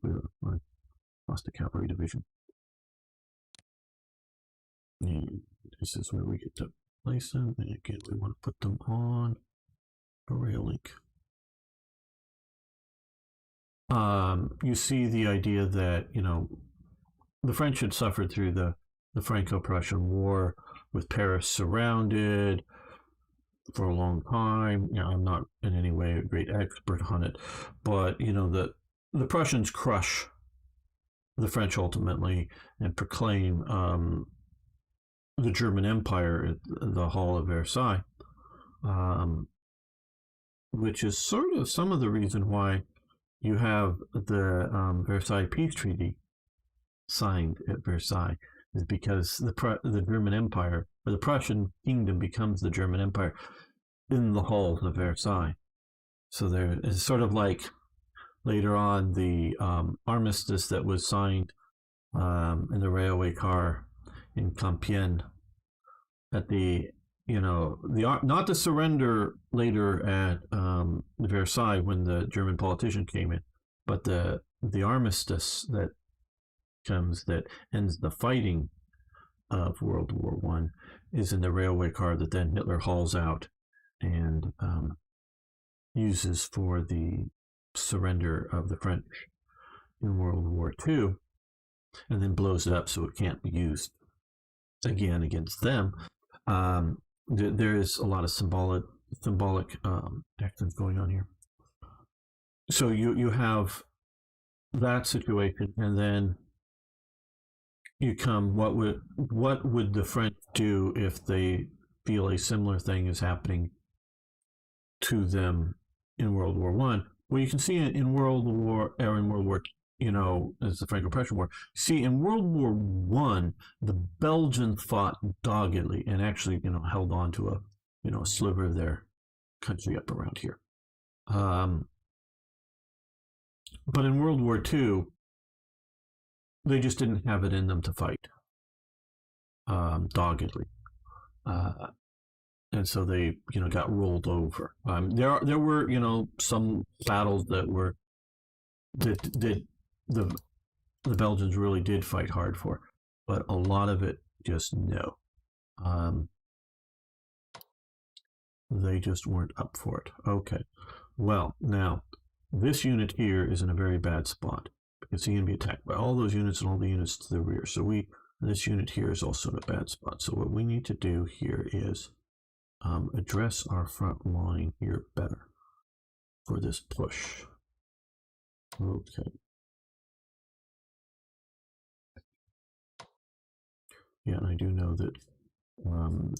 we lost a cavalry division. And this is where we get to place them. And again, we want to put them on a rail link. You see the idea that, the French had suffered through the Franco-Prussian War with Paris surrounded for a long time. I'm not in any way a great expert on it, but, the Prussians crush the French ultimately and proclaim the German Empire at the Hall of Versailles, which is sort of some of the reason why you have the Versailles Peace Treaty signed at Versailles, is because the German Empire, or the Prussian kingdom, becomes the German Empire in the halls of Versailles. So there is sort of like later on the armistice that was signed in the railway car in Compiègne at the not the surrender later at Versailles when the German politician came in, but the armistice that comes that ends the fighting of World War I is in the railway car that then Hitler hauls out and uses for the surrender of the French in World War II, and then blows it up so it can't be used again against them. There is a lot of symbolic actions going on here. So you have that situation, and then you come. What would the French do if they feel a similar thing is happening to them in World War I? Well, you can see it in World War, as the Franco-Prussian War. See, in World War I, the Belgians fought doggedly and actually, held on to a sliver of their country up around here. But in World War II, they just didn't have it in them to fight doggedly. And so they, got rolled over. There were, some battles that the Belgians really did fight hard for, but a lot of it just no. They just weren't up for it. Okay. Well, now this unit here is in a very bad spot because he can be attacked by all those units and all the units to the rear. So this unit here is also in a bad spot. So what we need to do here is address our front line here better for this push. Okay. Yeah, and I do know that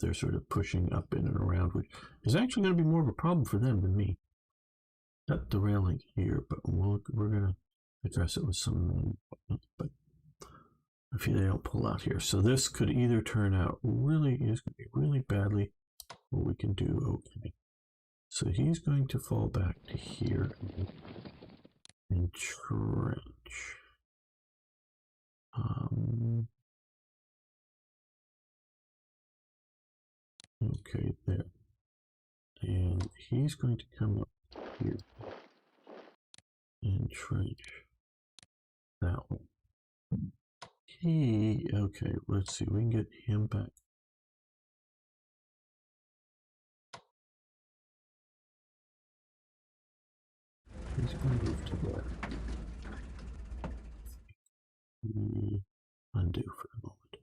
they're sort of pushing up in and around, which is actually going to be more of a problem for them than me. Cut the railing here, but we're going to address it with some, but if they don't pull out here. So this could either turn out is going to be really badly, or we can do okay. So he's going to fall back to here and trench. Okay, there. And he's going to come up here and trench that way. Okay, let's see, we can get him back. He's going to move to there. Undo for a moment.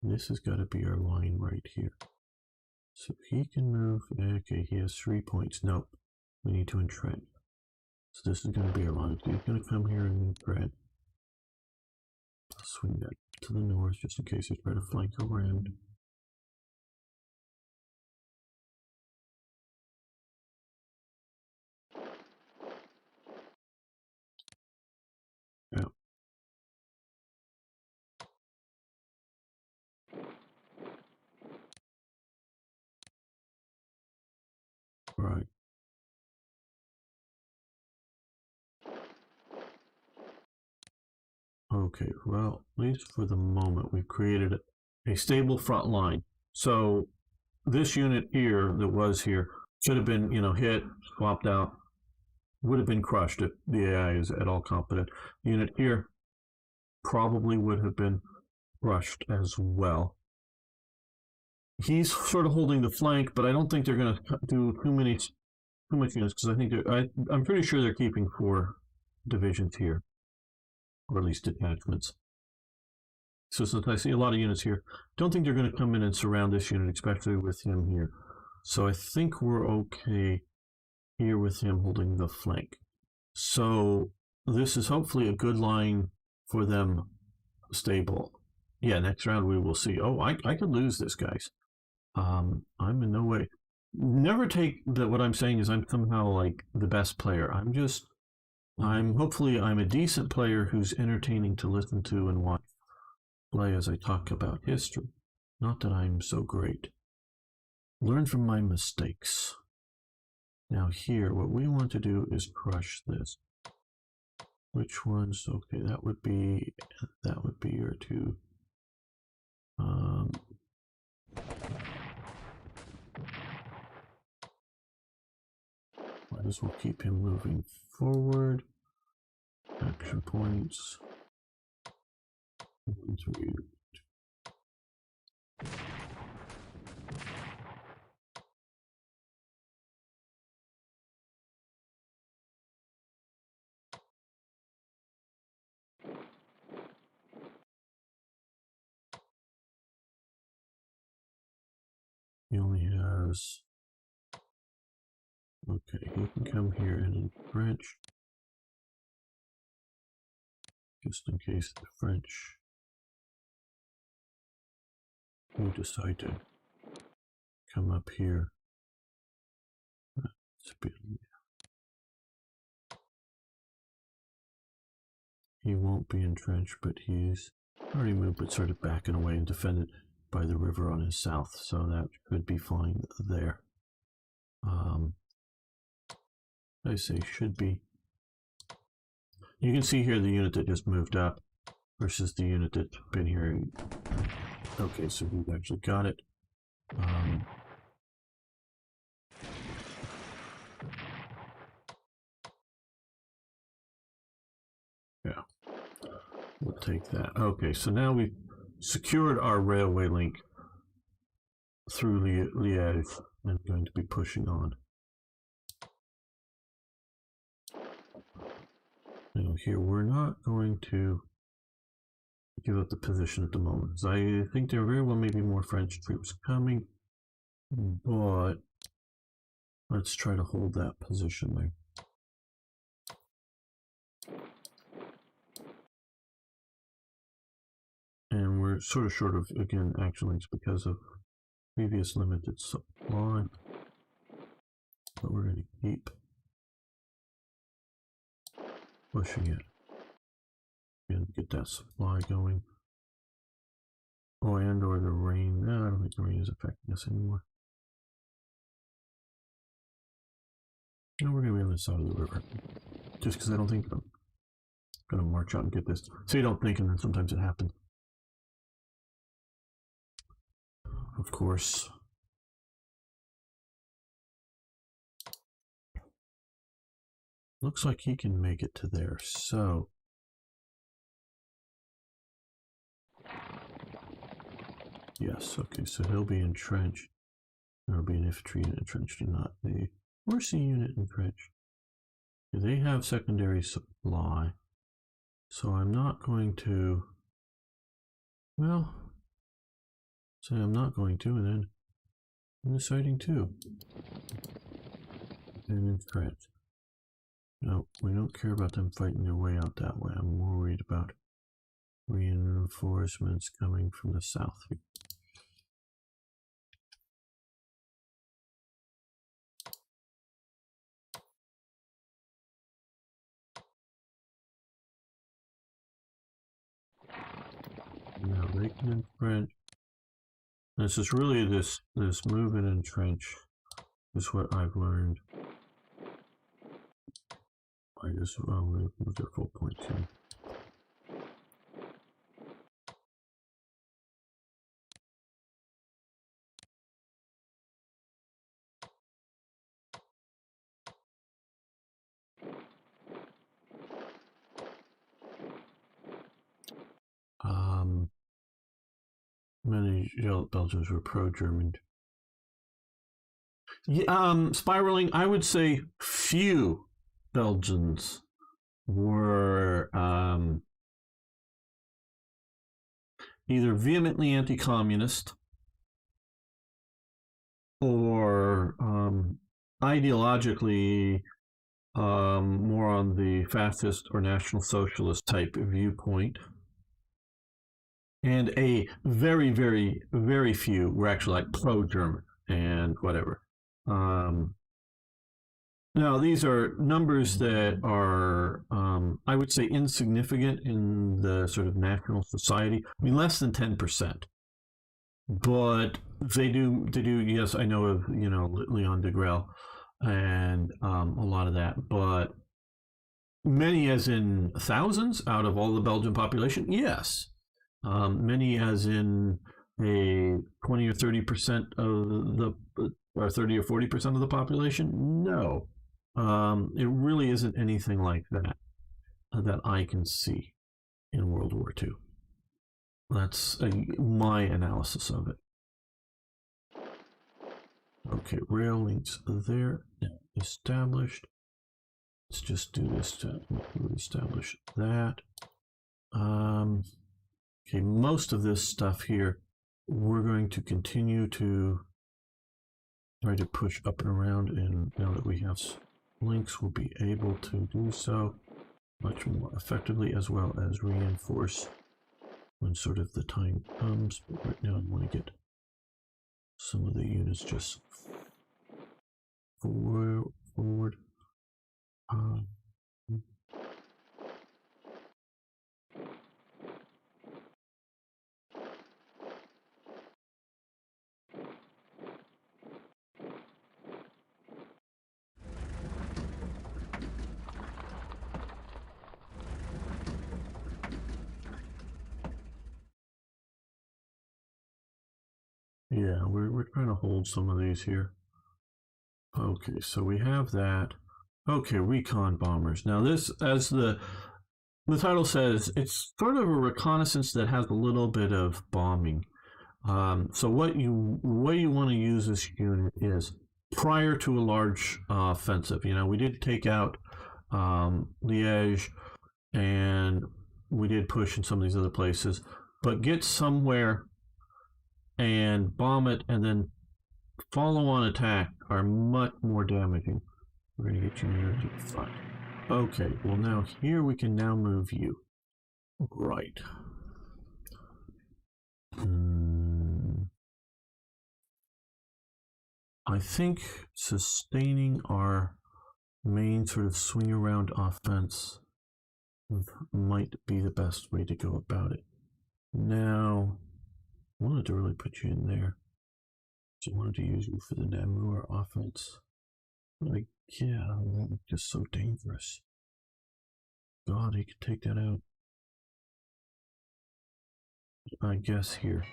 This has got to be our line right here. So he can move. Okay, he has 3 points. Nope. We need to entrench. So this is going to be our line. So he's going to come here and grab. Swing that to the north just in case they try to flank around. Yeah. Right. Okay, well, at least for the moment, we've created a stable front line. So this unit here that was here should have been, hit, swapped out, would have been crushed if the AI is at all competent. The unit here probably would have been crushed as well. He's sort of holding the flank, but I don't think they're going to do too much units because I think I'm pretty sure they're keeping 4 divisions here, or at least detachments. So since I see a lot of units here, don't think they're going to come in and surround this unit, especially with him here. So I think we're okay here with him holding the flank. So this is hopefully a good line for them stable. Yeah, next round we will see. Oh, I could lose this, guys. I'm in no way. Never take that what I'm saying is I'm somehow like the best player. Hopefully I'm a decent player who's entertaining to listen to and watch play as I talk about history. Not that I'm so great. Learn from my mistakes. Now here, what we want to do is crush this. Which ones? Okay, that would be your 2. Might as well keep him moving forward. Action points. 1, 3. He only has. Okay, he can come here and entrench. Just in case the French will decide to come up here. He won't be entrenched, but he's already moved, but sort of backing away and defended by the river on his south, so that could be fine there. I say should be. You can see here the unit that just moved up versus the unit that's been here. Okay, so we've actually got it. Yeah, we'll take that. Okay, so now we've secured our railway link through Liège and going to be pushing on. Now here, we're not going to give up the position at the moment. I think there very well may be more French troops coming, but let's try to hold that position there. And we're sort of short of, again, action links because of previous limited supply. But we're going to keep pushing it and get that supply going. Oh, and or the rain. No, I don't think the rain is affecting us anymore. No, we're going to be on the side of the river. Just because I don't think I'm going to march out and get this. So you don't think, and then sometimes it happens. Of course. Looks like he can make it to there, so. Yes, okay, so he'll be entrenched. There'll be an infantry unit entrenched, and not the Horsey unit entrenched. They have secondary supply, so I'm not going to, well, say I'm not going to, and then I'm deciding to. And entrenched. No, we don't care about them fighting their way out that way. I'm more worried about reinforcements coming from the south here. Now they can entrench. This is really this move and entrench is what I've learned. I just move their full point here. Many Belgians were pro-German. Yeah, spiraling. I would say few Belgians were either vehemently anti-communist or ideologically more on the fascist or national socialist type viewpoint. And a very, very, very few were actually like pro-German and whatever. Now, these are numbers that are, I would say, insignificant in the sort of national society. I mean, less than 10%. But they do, yes, I know of, Leon de Grelle and a lot of that. But many as in thousands out of all the Belgian population, yes. Many as in a 20 or 30% of the, or 30 or 40% of the population? No. It really isn't anything like that that I can see in World War II. That's my analysis of it. Okay, rail links there, established. Let's just do this to establish that. Okay, most of this stuff here, we're going to continue to try to push up and around, and now that we have links, we'll be able to do so much more effectively, as well as reinforce when sort of the time comes. But right now I want to get some of the units just forward. Yeah, we're trying to hold some of these here. Okay, so we have that. Okay, Recon Bombers. Now this, as the title says, it's sort of a reconnaissance that has a little bit of bombing. So what you way you want to use this unit is prior to a large offensive. We did take out Liège and we did push in some of these other places, but get somewhere and bomb it and then follow on attack are much more damaging. We're going to get you near to the front. Okay, well now here we can now move you. Right. I think sustaining our main sort of swing around offense might be the best way to go about it. Now, I wanted to really put you in there. So I wanted to use you for the Namur offense. Like, yeah, that was just so dangerous. God, he could take that out. I guess here.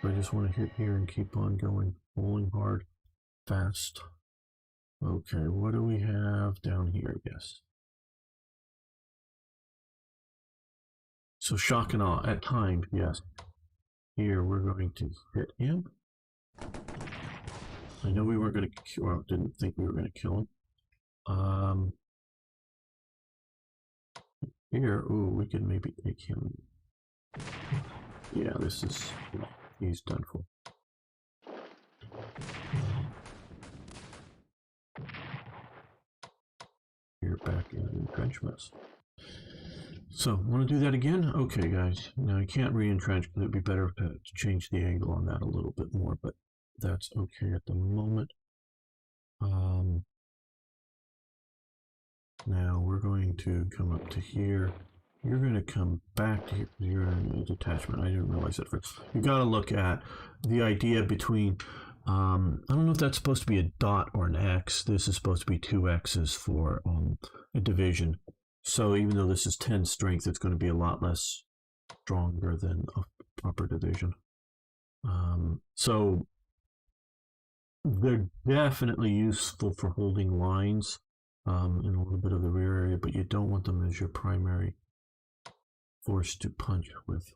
I just want to hit here and keep on going. Rolling hard, fast. Okay, what do we have down here? Yes. So shock and awe at times, yes. Here we're going to hit him. I know we weren't going to kill, or didn't think we were going to kill him. Here, ooh, we could maybe take him. Yeah, this is, he's done for. You're back in entrenchments. So, want to do that again? Okay, guys. Now, I can't re-entrench, but it'd be better to change the angle on that a little bit more, but that's okay at the moment. Now, we're going to come up to here. You're going to come back to here. You're in a detachment. I didn't realize that first. You got to look at the idea between, I don't know if that's supposed to be a dot or an X. This is supposed to be 2 X's for a division. So even though this is 10 strength, it's going to be a lot less stronger than a proper division. So they're definitely useful for holding lines in a little bit of the rear area, but you don't want them as your primary force to punch with.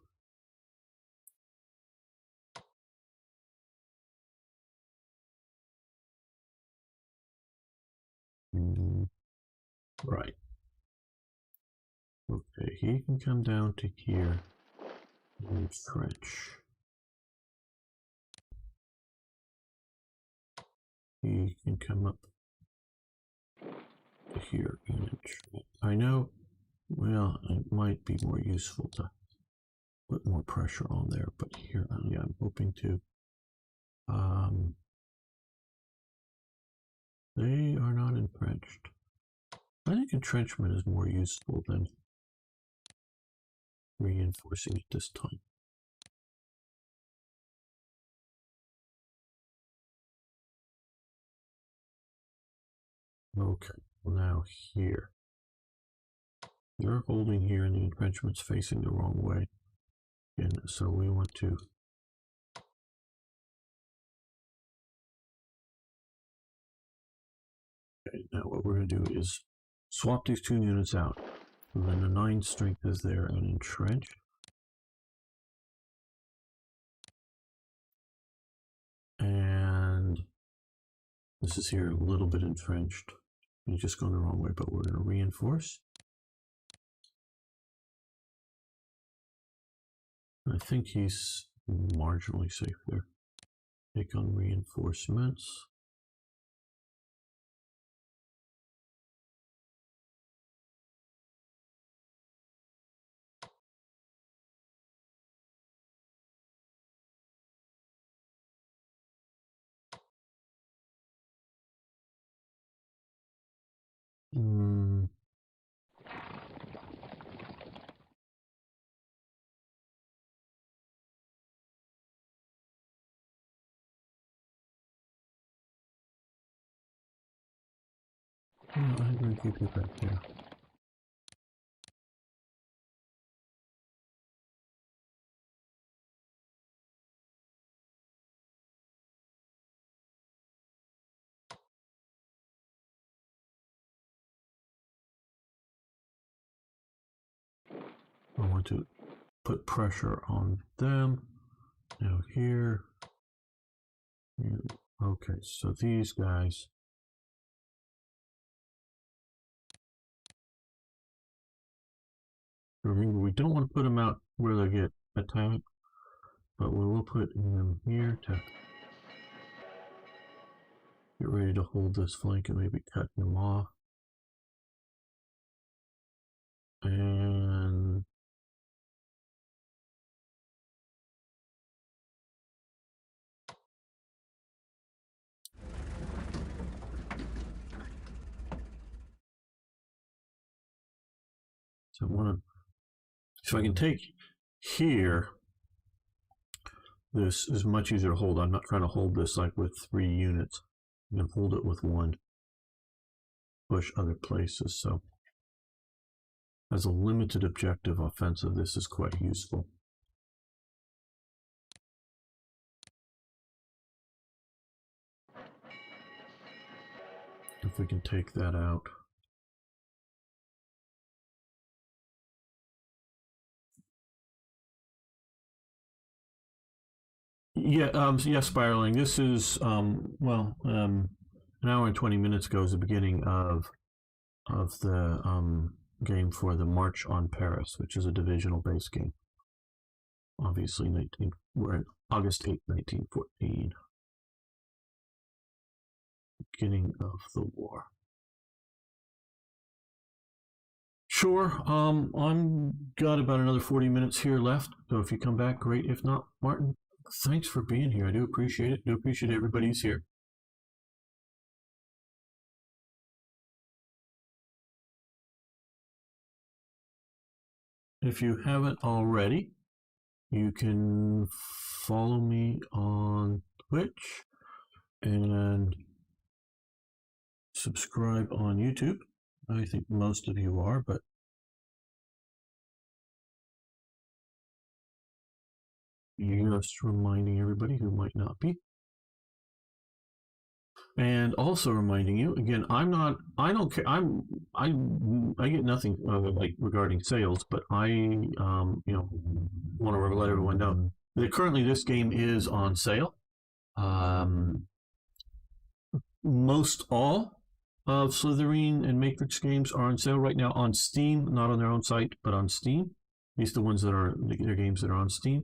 Right. Okay, he can come down to here and entrench. He can come up to here and entrench. I know, well, it might be more useful to put more pressure on there, but here, yeah, I'm hoping to. They are not entrenched. I think entrenchment is more useful than reinforcing it this time. Okay, well now here. They're holding here and the entrenchment's facing the wrong way. And so we want to okay, now what we're going to do is swap these 2 units out. And then the 9 strength is there and entrench. And this is here a little bit entrenched. He's just going the wrong way, but we're going to reinforce. I think he's marginally safe there. Take on reinforcements. I'm going to keep it back there. I want to put pressure on them. Now here. Okay, so these guys. Remember, we don't want to put them out where they get attacked, but we will put them here to get ready to hold this flank and maybe cut them off. And so I want to, so I can take here. This is much easier to hold. I'm not trying to hold this like with 3 units. I'm going to hold it with 1. Push other places. So as a limited objective offensive, this is quite useful. If we can take that out. Yeah, spiraling. This is an hour and 20 minutes ago is the beginning of the game for the March on Paris, which is a divisional based game. Obviously, we're in August 8, 1914. Beginning of the war. Sure. I'm got about another 40 minutes here left. So if you come back, great. If not, Martin, thanks for being here. I do appreciate it. Do appreciate everybody's here. If you haven't already, you can follow me on Twitch and subscribe on YouTube. I think most of you are, but just reminding everybody who might not be. And also reminding you again, I don't care. I get nothing like regarding sales, but I want to let everyone know that currently this game is on sale. Most all of Slytherin and Matrix games are on sale right now on Steam, not on their own site, but on Steam. These are the ones that are their games that are on Steam.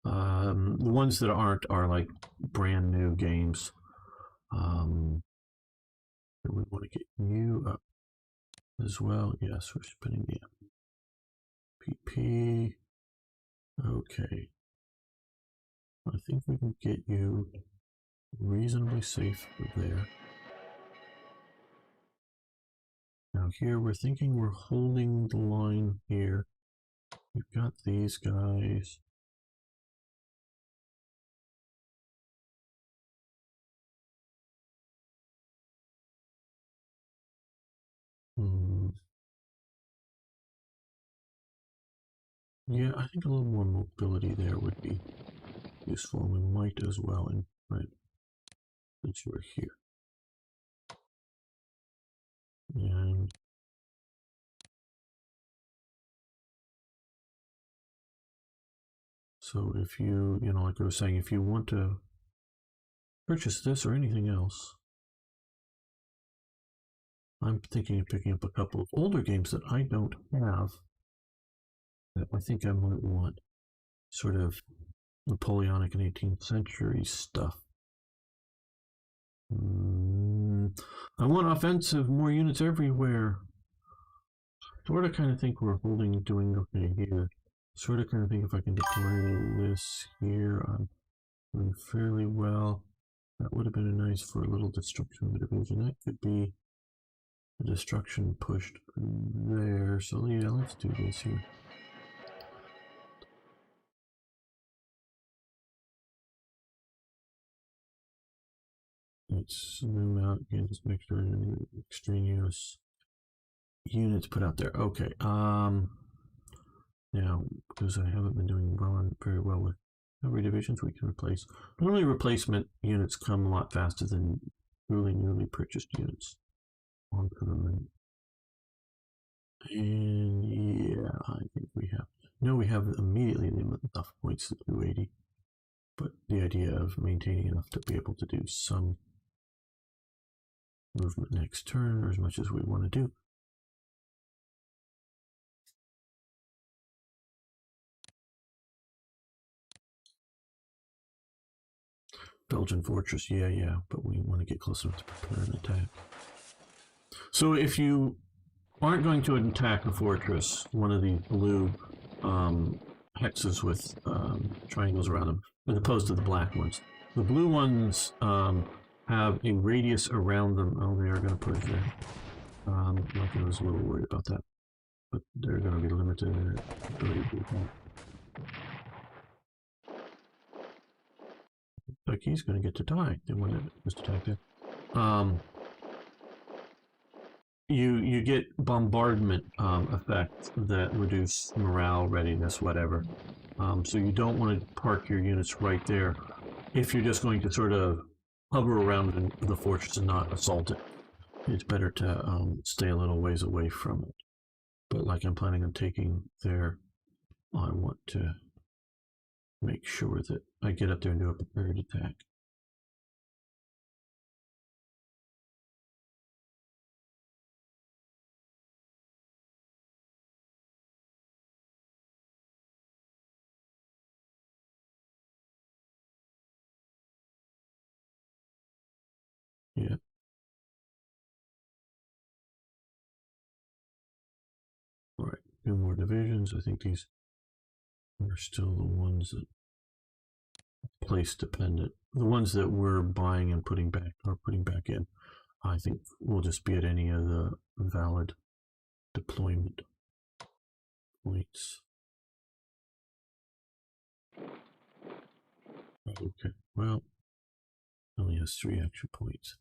The ones that aren't are like brand new games. We want to get you up as well. Yes, we're spinning the PP. Okay. I think we can get you reasonably safe there. Now here we're thinking we're holding the line here. We've got these guys. Yeah, I think a little more mobility there would be useful. We might as well, right, since you're here. And so if you, like I was saying, if you want to purchase this or anything else, I'm thinking of picking up a couple of older games that I don't have that I think I might want, sort of Napoleonic and 18th century stuff. I want offensive, more units everywhere. Sort of kind of think we're doing okay here. Sort of kind of think if I can deploy this here, I'm doing fairly well. That would have been nice for a little destruction of the division. That could be the destruction pushed there. So yeah, let's do this here. Let's zoom out again, just make sure any extraneous units put out there. Okay. Now, because I haven't been doing very well with every divisions, we can replace. Normally, replacement units come a lot faster than newly purchased units onto the right. And yeah, I think we have. No, we have immediately enough points to 280. But the idea of maintaining enough to be able to do some movement next turn, or as much as we want to do. Belgian fortress, yeah, but we want to get close enough to prepare an attack. So if you aren't going to attack the fortress, one of these blue hexes with triangles around them, as opposed to the black ones. The blue ones have a radius around them. Oh, they are going to push there. Like I was a little worried about that, but they're going to be limited in their ability to do that. Like he's going to get to die. They want to just attack there. You get bombardment effects that reduce morale, readiness, whatever. So you don't want to park your units right there if you're just going to sort of hover around the fortress and not assault it. It's better to stay a little ways away from it. But like I'm planning on taking there, I want to make sure that I get up there and do a prepared attack. Yeah. All right, 2 more divisions. I think these are still the ones that place dependent. The ones that we're buying and putting back in, I think will just be at any of the valid deployment points. Okay, well, only has 3 action points.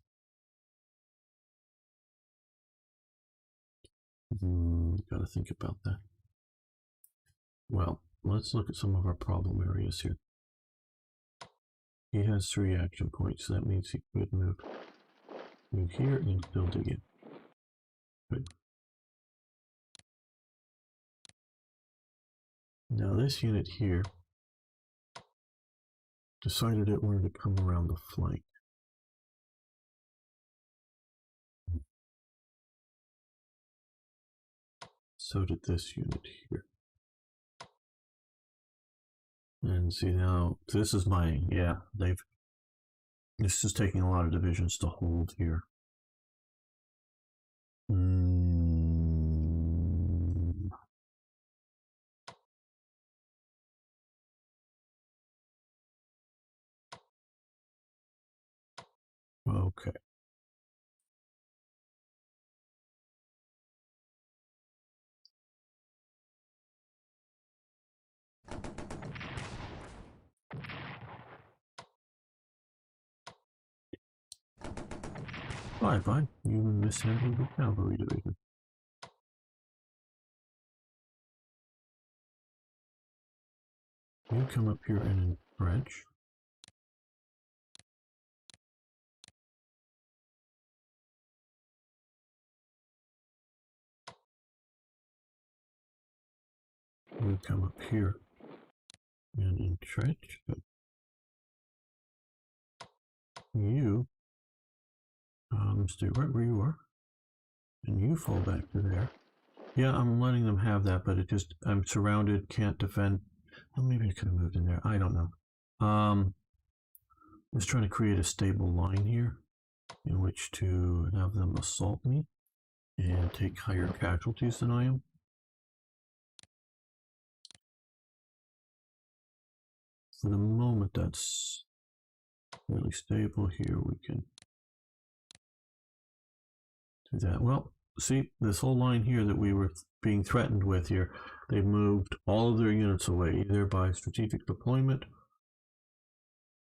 Gotta think about that. Well, let's look at some of our problem areas here. He has 3 action points, so that means he could move here and still dig in. Good. Now this unit here decided it wanted to come around the flank. So did this unit here. And see now, this is my, yeah, this is taking a lot of divisions to hold here. Okay. Fine. You mishandled the cavalry division. You come up here and entrench. You come up here and entrench. You stay right where you are, and you fall back to there. Yeah, I'm letting them have that, but it just, I'm surrounded, can't defend. Well, maybe I could have moved in there. I don't know. Just trying to create a stable line here in which to have them assault me and take higher casualties than I am. For the moment, that's really stable. Here we can do that. Well, see, this whole line here that we were being threatened with here, they've moved all of their units away, either by strategic deployment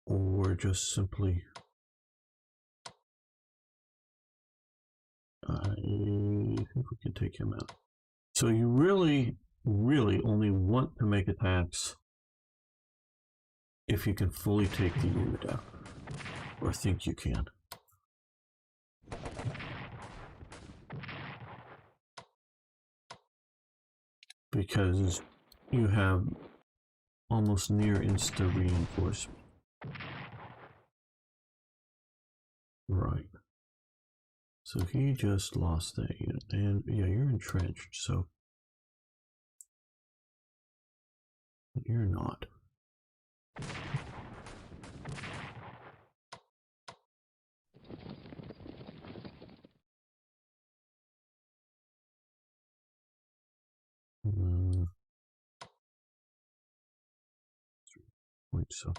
or just simply I think we can take him out. So you really only want to make attacks if you can fully take the unit out, or think you can. Because you have almost near insta reinforcement. Right. So he just lost that unit, and yeah, you're entrenched, so you're not. point, so.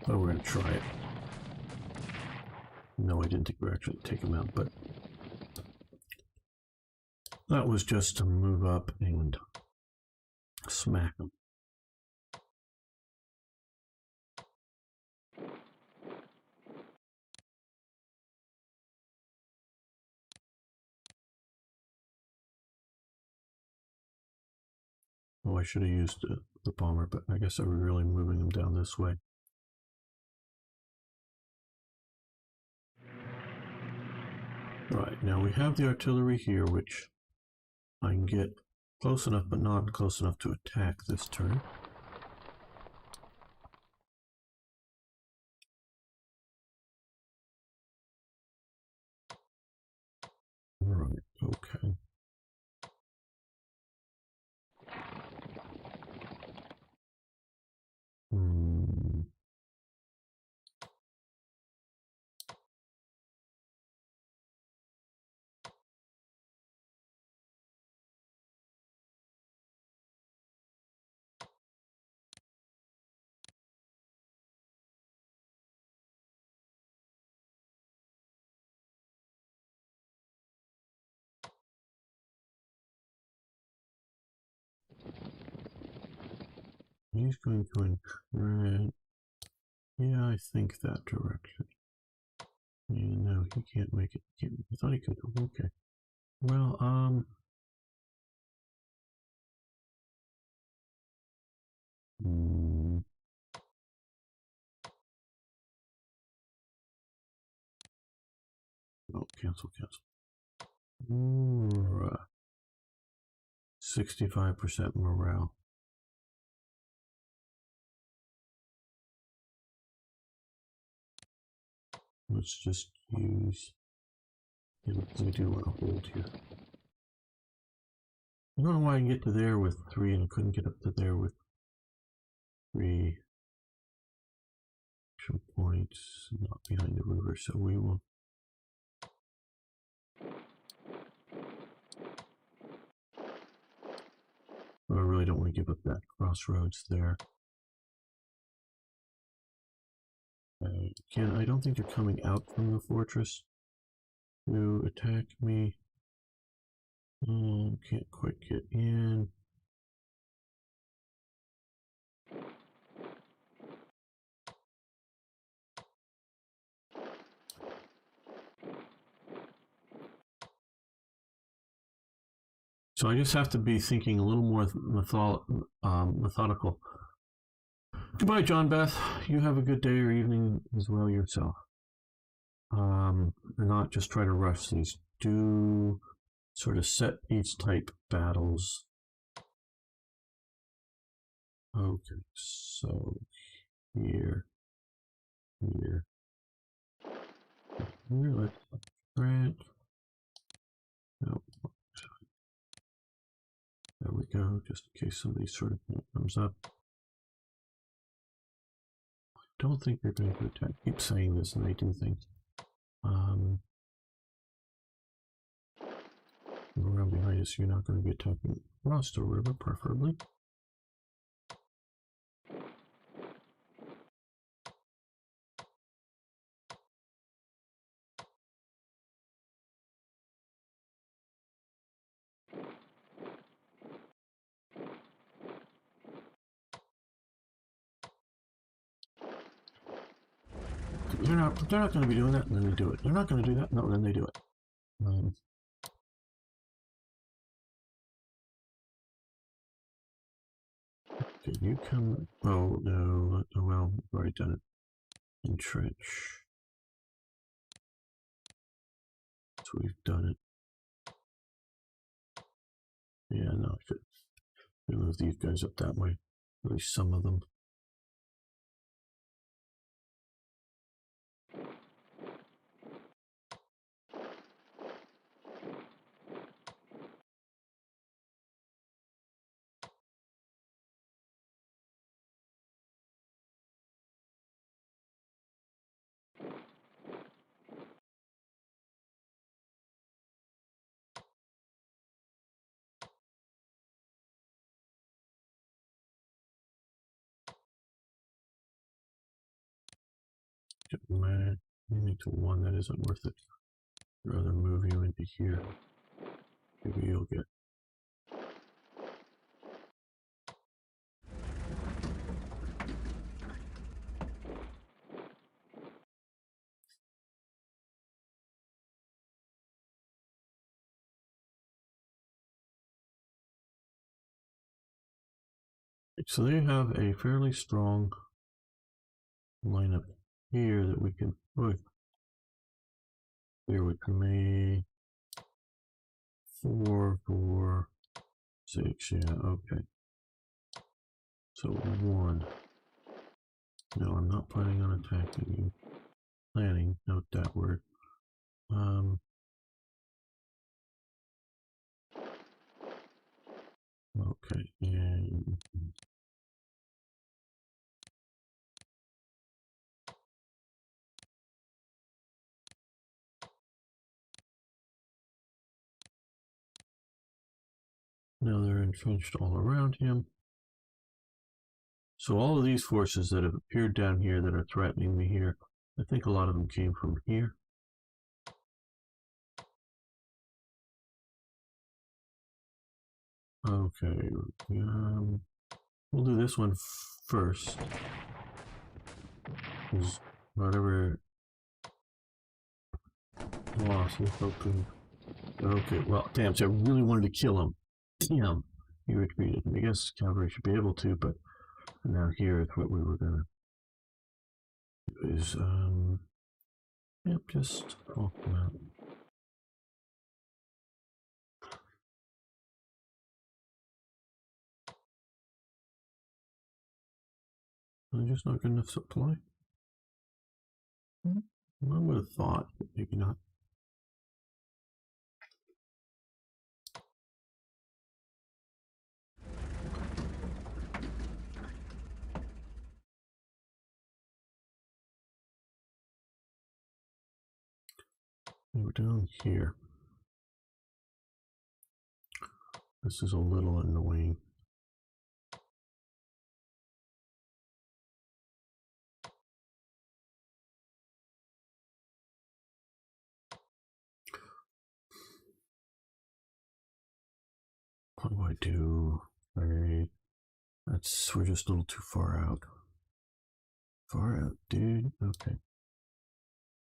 But we're going to try it. No, I didn't think we were actually take him out, but that was just to move up and smack him. Oh, I should have used the bomber, but I guess I was really moving him down this way. Right, now we have the artillery here, which I can get close enough, but not close enough to attack this turn. Right, okay. He's going to encroach. Yeah, I think that direction. Yeah, no, he can't make it. I thought he could. Okay. Well, oh, cancel. 65% morale. Let's just use. We do want to hold here. I don't know why I can get to there with 3 and I couldn't get up to there with 3 action points, not behind the river, so we will. I really don't want to give up that crossroads there. I don't think they're coming out from the fortress to attack me. Can't quite get in. So I just have to be thinking a little more methodical. Goodbye, John Beth. You have a good day or evening as well yourself. And not just try to rush these. Do sort of set piece type battles. Okay, so here, let's grant. No, there we go. Just in case somebody sort of comes up. I don't think they're going to attack. I keep saying this, and they do things. Around behind us, you're not going to be attacking across the river, preferably. They're not going to be doing that, and then they do it. They're not going to do that, no, then they do it. Okay, you come. Oh no! Oh well, I've already done it. Entrench. So we've done it. Yeah, no, I should move these guys up that way. At least some of them. Maybe to one that isn't worth it. I'd rather move you into here. Maybe you'll get. So they have a fairly strong lineup here that we can put. Here with me. 4, 4, 6. Yeah, okay. So 1. No, I'm not planning on attacking you. Planning, note that word. Okay, and now they're entrenched all around him. So all of these forces that have appeared down here that are threatening me here, I think a lot of them came from here. Okay, we'll do this one first. Because whatever loss is hoping. Okay, well, damn, so I really wanted to kill him. Damn, he retreated. I guess cavalry should be able to, but now here is what we were gonna do is, yep, just walk them out. I'm just not good enough supply. I would have thought, but maybe not. We're down here. This is a little annoying. What do I do? Right. We're just a little too far out. Far out, dude. Okay.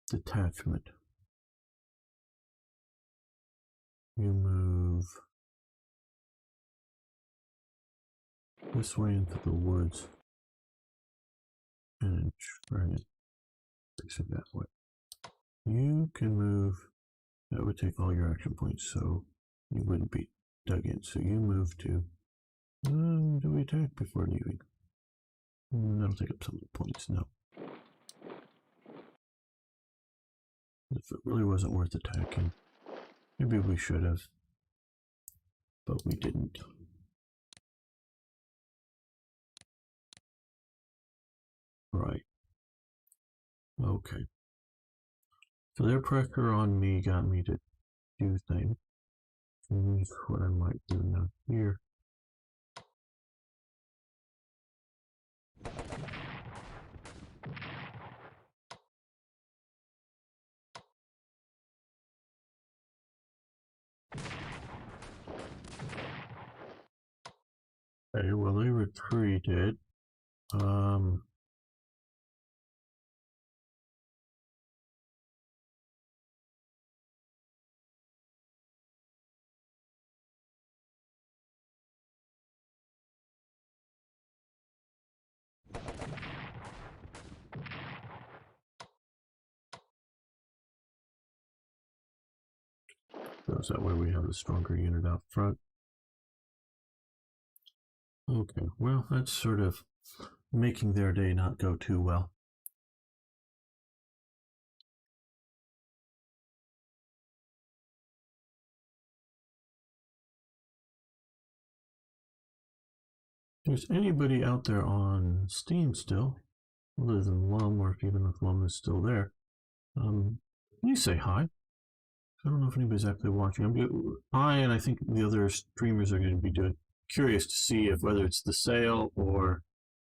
Detachment. You move this way into the woods and try and fix it that way. You can move. That would take all your action points, so you wouldn't be dug in. So you move to. Do we attack before leaving? That'll take up some of the points. No. If it really wasn't worth attacking, maybe we should have, but we didn't. Right. Okay. So their pressure on me got me to do things. And that's what I might do now here. Okay, well they retreated. So that way we have a stronger unit out front. Okay, well, that's sort of making their day not go too well. If there's anybody out there on Steam still, other than Lum, or even if Lum is still there, please say hi. I don't know if anybody's actually watching. Hi, and I think the other streamers are going to be curious to see if whether it's the sale or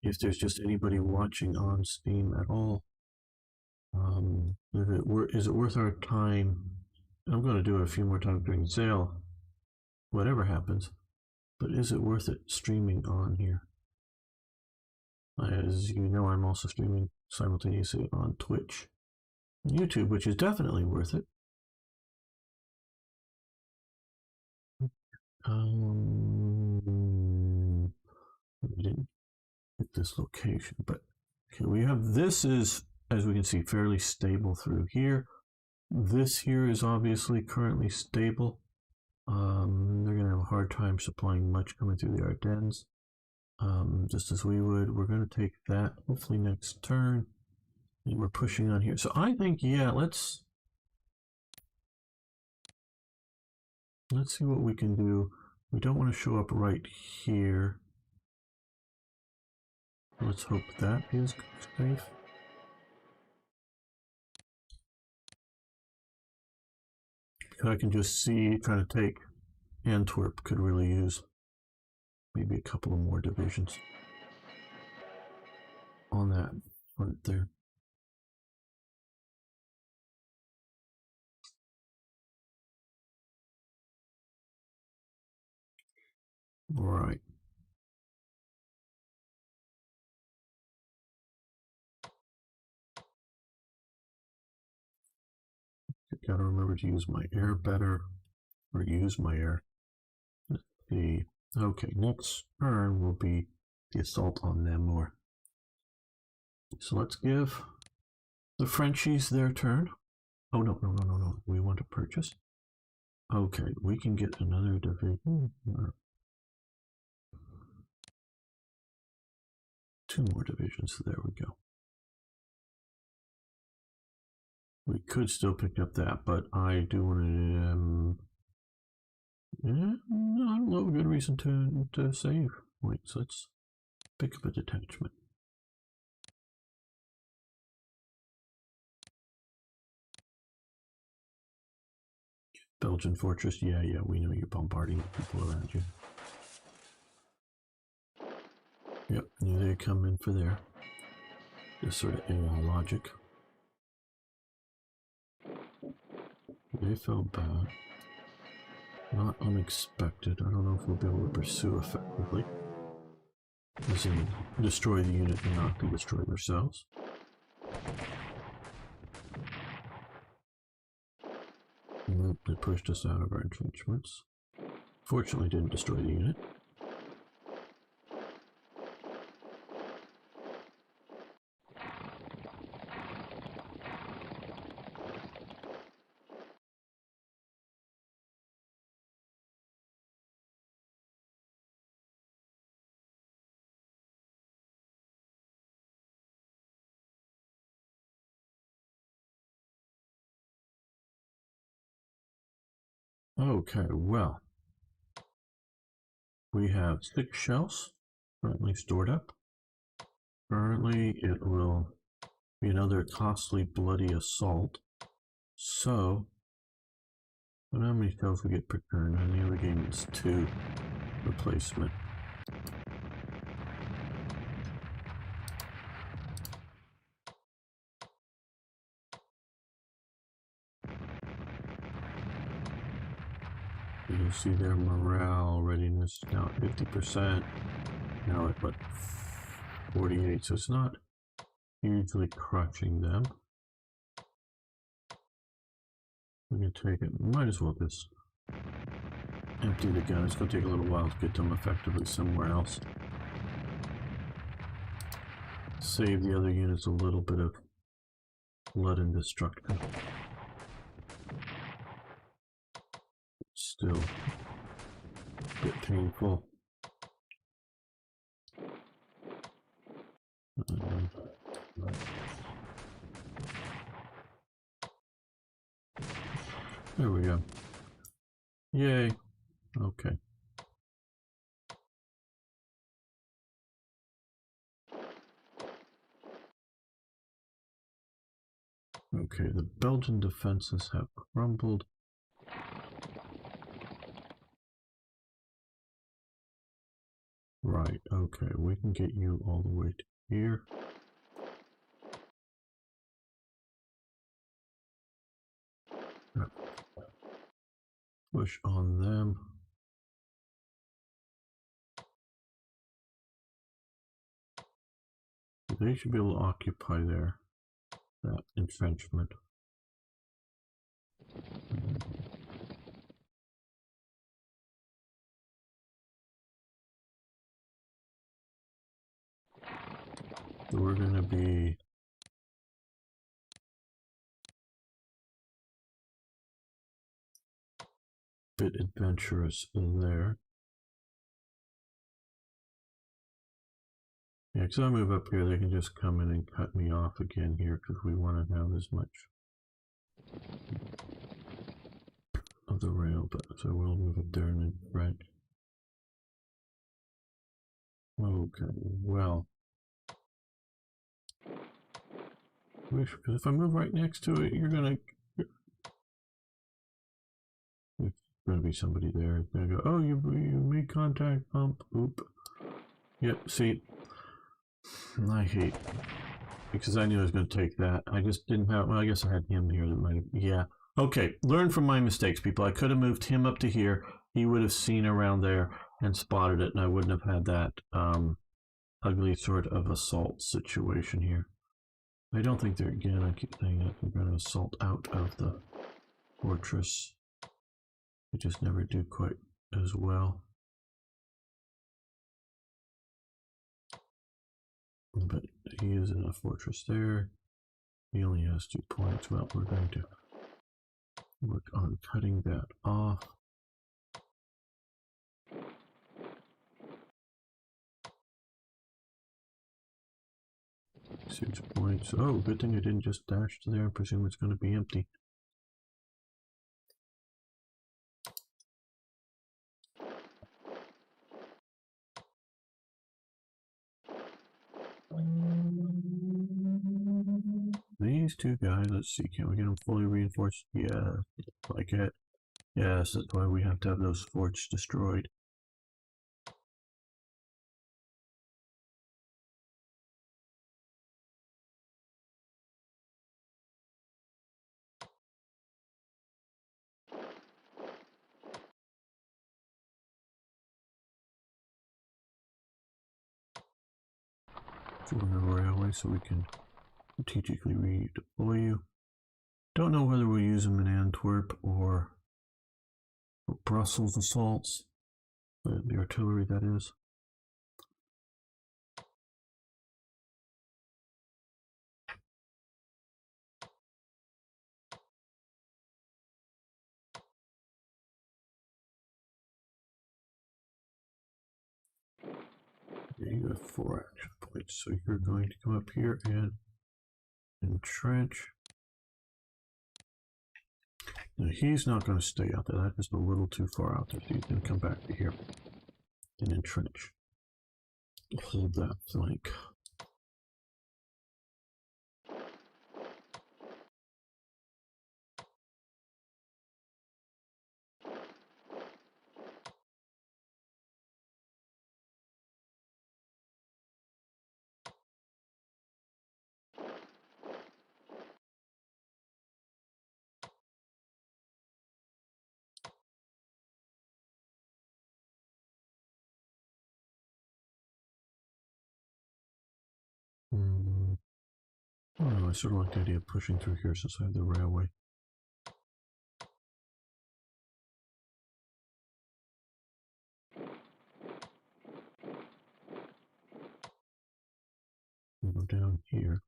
if there's just anybody watching on Steam at all. Is it worth our time? I'm going to do it a few more times during the sale, whatever happens. But is it worth it streaming on here? As you know, I'm also streaming simultaneously on Twitch and YouTube, which is definitely worth it. We didn't hit this location, but okay, we have this is, as we can see, fairly stable through here. This here is obviously currently stable. They're going to have a hard time supplying much coming through the Ardennes, just as we would. We're going to take that hopefully next turn, and we're pushing on here. So I think, yeah, let's see what we can do. We don't want to show up right here. Let's hope that is safe. I can just see trying to take Antwerp could really use maybe a couple of more divisions on that front there. All right. Gotta remember to use my air better, or use my air. Let's see. Okay, next turn will be the assault on Namur. So let's give the Frenchies their turn. Oh, no. We want to purchase. Okay, we can get another division. Two more divisions. There we go. We could still pick up that, but I do want to. I don't know a good reason to save points. Let's pick up a detachment. Belgian fortress. Yeah, we know you're bombarding people around you. Yep, here they come in for their this sort of AI logic. They fell bad. Not unexpected. I don't know if we'll be able to pursue effectively. As in, destroy the unit and not be destroyed ourselves. Nope, they pushed us out of our entrenchments. Fortunately, didn't destroy the unit. Okay, well, we have 6 shells currently stored up. Currently, it will be another costly, bloody assault. So, but how many shells we get per turn? And the other game is 2 replacement. You can see their morale readiness now at 50%. Now at what, 48? So it's not hugely crushing them. We can take it. Might as well just empty the gun. It's going to take a little while to get them effectively somewhere else. Save the other units a little bit of blood and destruction. Still a bit painful. There we go. Yay. Okay. Okay, the Belgian defenses have crumbled. Right, okay, we can get you all the way to here. Push on them. They should be able to occupy that entrenchment. So we're going to be a bit adventurous in there. Yeah, because I move up here, they can just come in and cut me off again here because we want to have as much of the rail, but so we'll move up there and then right. Okay, well, because if I move right next to it, there's going to be somebody there. It's going to go, oh, you made contact, pump, oop. Yep, see, I hate, because I knew I was going to take that. I just didn't have, well, I guess I had him here that might have, yeah. Okay, learn from my mistakes, people. I could have moved him up to here. He would have seen around there and spotted it, and I wouldn't have had that ugly sort of assault situation here. I don't think they're, again, I keep saying that they're going to assault out of the fortress. They just never do quite as well. But he is in a fortress there. He only has 2 points. Well, we're going to work on cutting that off. 6 points. Oh, good thing I didn't just dash to there and presume it's going to be empty. These 2 guys, let's see, can we get them fully reinforced? Yeah, like it. Yes, that's why we have to have those forts destroyed. Join the railway so we can strategically redeploy you. Don't know whether we'll use them in Antwerp or Brussels assaults. The artillery, that is. Yeah, you have 4 action points, so you're going to come up here and entrench. Now he's not going to stay out there. That is a little too far out there. So he's going to come back to here and entrench. Hold that flank. Oh, I sort of like the idea of pushing through here since I have the railway. We'll go down here.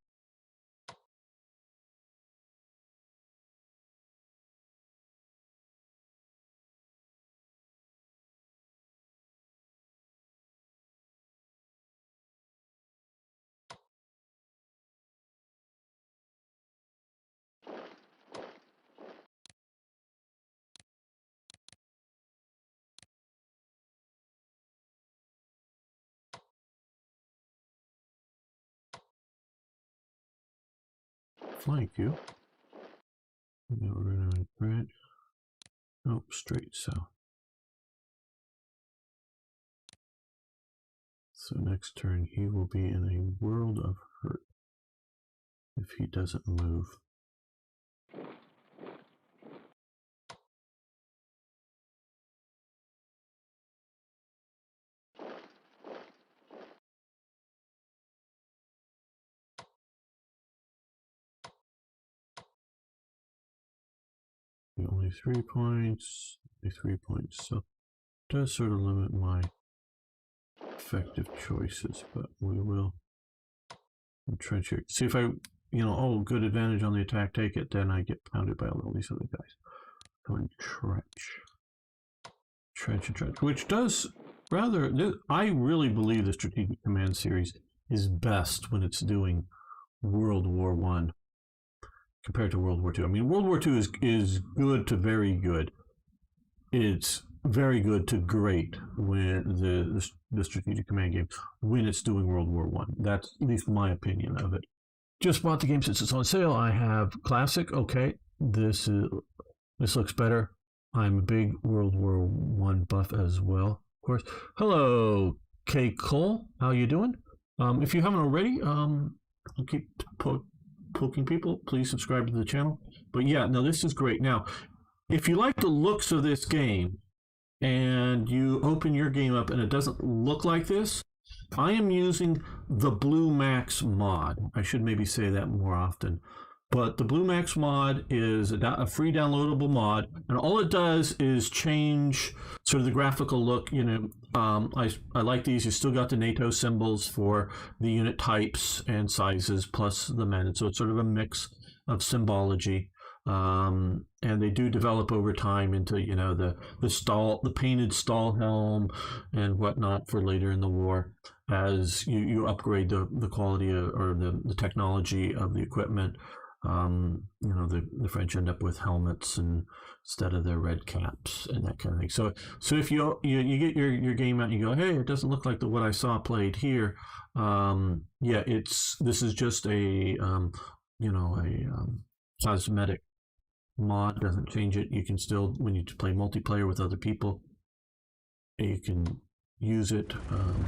Flank you. Now we're going to entrench. Nope, straight south. So next turn he will be in a world of hurt if he doesn't move. only 3 points, only 3 points. So it does sort of limit my effective choices, but we will entrench here. See if I, oh, good advantage on the attack, take it, then I get pounded by all these other guys. So entrench. Trench, which does rather, I really believe the Strategic Command series is best when it's doing World War One compared to World War Two. I mean, World War Two is good to very good. It's very good to great when the Strategic Command game when it's doing World War One. That's at least my opinion of it. Just bought the game since it's on sale. I have Classic. Okay, this looks better. I'm a big World War One buff as well, of course. Hello, K. Cole. How you doing? If you haven't already, I'll keep poking people. Please subscribe to the channel. But yeah, no, this is great. Now, if you like the looks of this game and you open your game up and it doesn't look like this, I am using the Blue Max mod. I should maybe say that more often. But the Blue Max mod is a free downloadable mod, and all it does is change sort of the graphical look. I like these. You still got the NATO symbols for the unit types and sizes, plus the men. So it's sort of a mix of symbology. And they do develop over time into the painted stall helm and whatnot for later in the war as you upgrade the quality or the technology of the equipment. The French end up with helmets instead of their red caps and that kind of thing. So if you get your game out and you go, hey, it doesn't look like what I saw played here. This is just a cosmetic mod. Doesn't change it. You can still, when you play multiplayer with other people, you can use it.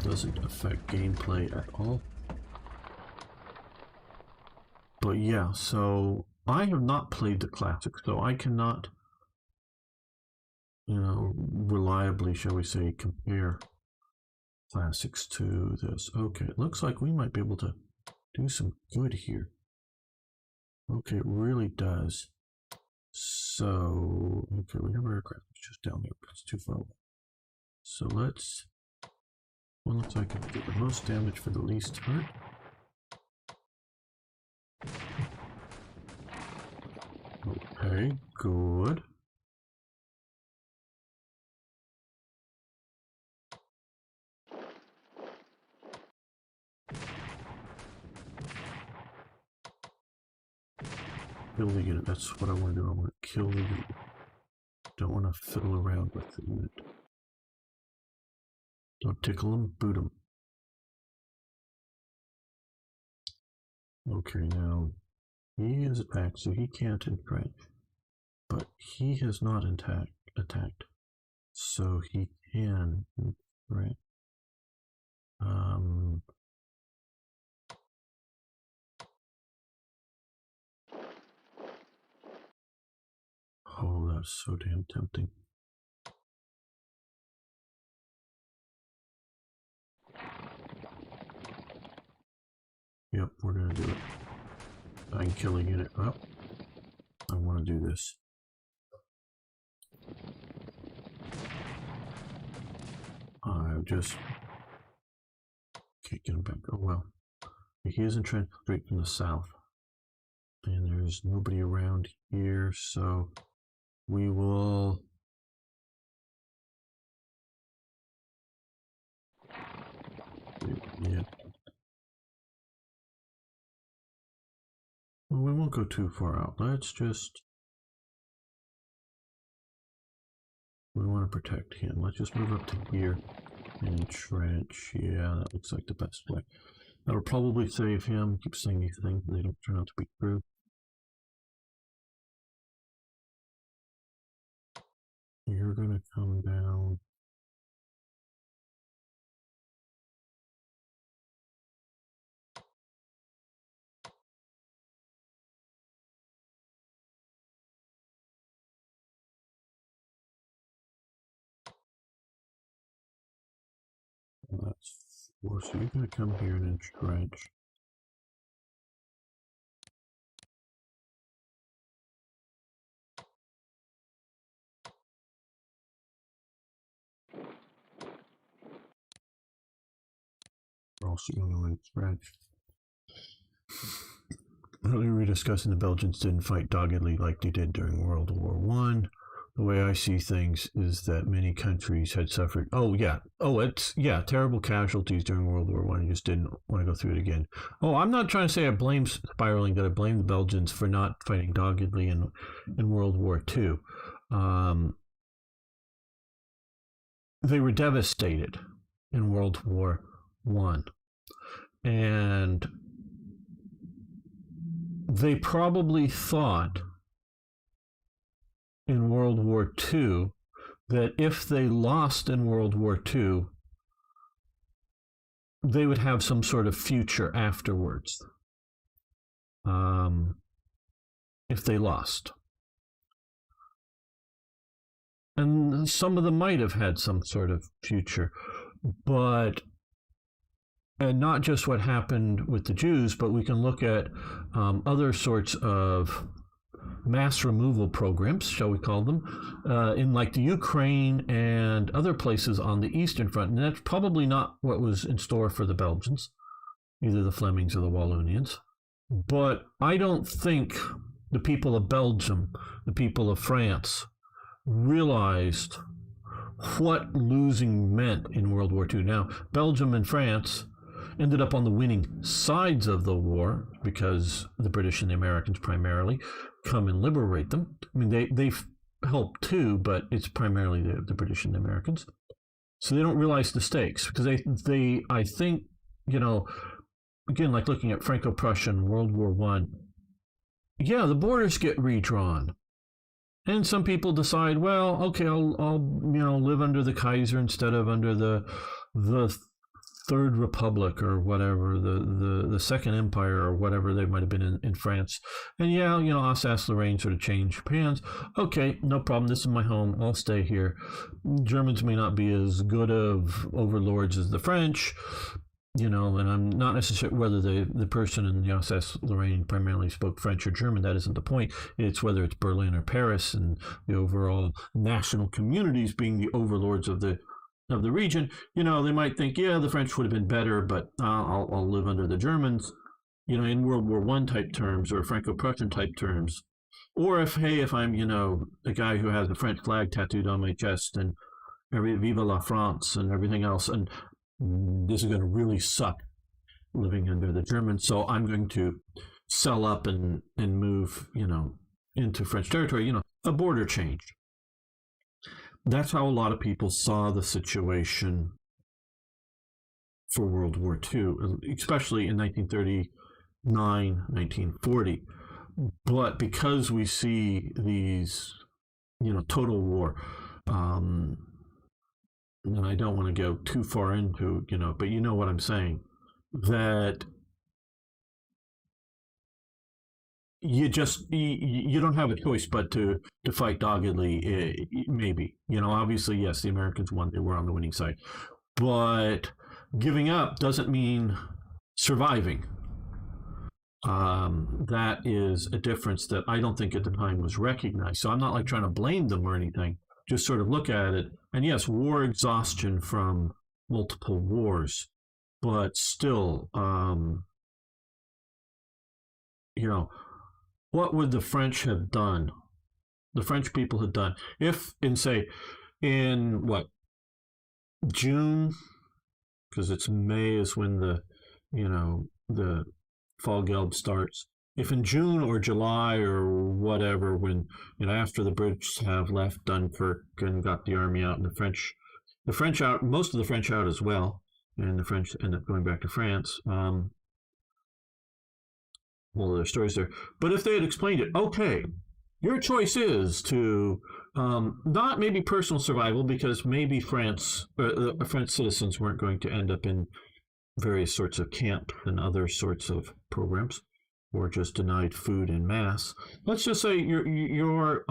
Doesn't affect gameplay at all. But yeah, so I have not played the Classic, so I cannot, reliably, shall we say, compare Classics to this. Okay, it looks like we might be able to do some good here. Okay, it really does. So, okay, we have our aircraft. It's just down there, but it's too far away. So let's, one looks like I can get the most damage for the least hurt. Okay, good. Kill the unit, that's what I want to do. I want to kill the unit. Don't want to fiddle around with the unit. Don't tickle them, boot them. Okay, now he is attacked, so he can't entrench. But he has not attacked, so he can entrench. Oh, that's so damn tempting. Yep, we're gonna do it. I can kill a unit. Oh, I want to do this. I just can't get him back. Oh well. He is entrenched straight from the south. And there's nobody around here, so we will yeah. Well, we won't go too far out. Let's just, we want to protect him. Let's just move up to here and entrench. Yeah, that looks like the best play. That'll probably save him. Keep saying these things, they don't turn out to be true. You're gonna come down. That's 4, so you're gonna come here and entrench. Also, French. Earlier we were discussing the Belgians didn't fight doggedly like they did during World War One. The way I see things is that many countries had suffered. Terrible casualties during World War One. I just didn't want to go through it again. Oh, I'm not trying to say I blame spiraling. That I blame the Belgians for not fighting doggedly in World War Two. They were devastated in World War One, and they probably thought in World War II that if they lost in World War II, they would have some sort of future afterwards. If they lost. And some of them might have had some sort of future, and not just what happened with the Jews, but we can look at other sorts of mass removal programs, shall we call them, in like the Ukraine and other places on the Eastern Front. And that's probably not what was in store for the Belgians, either the Flemings or the Wallonians. But I don't think the people of Belgium, the people of France, realized what losing meant in World War II. Now, Belgium and France ended up on the winning sides of the war because the British and the Americans primarily come and liberate them. I mean, they've helped too, but it's primarily the British and the Americans. So they don't realize the stakes because they I think, again, like looking at Franco-Prussian World War One, yeah, the borders get redrawn. And some people decide, well, okay, I'll live under the Kaiser instead of under the Third Republic or whatever, the Second Empire or whatever they might have been in France. And yeah, Alsace-Lorraine sort of changed hands. Okay, no problem. This is my home. I'll stay here. Germans may not be as good of overlords as the French, and I'm not necessarily whether the person in the Alsace-Lorraine primarily spoke French or German. That isn't the point. It's whether it's Berlin or Paris and the overall national communities being the overlords of the region. They might think, yeah, the French would have been better, but I'll live under the Germans, in World War One type terms or Franco-Prussian type terms. Or if I'm, a guy who has the French flag tattooed on my chest and Vive la France and everything else, and this is going to really suck living under the Germans, so I'm going to sell up and move, into French territory, a border change. That's how a lot of people saw the situation for World War II, especially in 1939, 1940. But because we see these, total war, and I don't want to go too far into, but you know what I'm saying, that you don't have a choice but to fight doggedly, maybe. Obviously, yes, the Americans won. They were on the winning side. But giving up doesn't mean surviving. That is a difference that I don't think at the time was recognized. So I'm not like trying to blame them or anything. Just sort of look at it. And yes, war exhaustion from multiple wars. But still, what would the French have done? The French people had done if, in June, because it's May is when the Fall Gelb starts. If in June or July or whatever, when after the British have left Dunkirk and got the army out, and the French out, most of the French out as well, and the French end up going back to France. Well, there's stories there. But if they had explained it, okay, your choice is to not maybe personal survival, because maybe French citizens weren't going to end up in various sorts of camp and other sorts of programs, or just denied food en masse. Let's just say your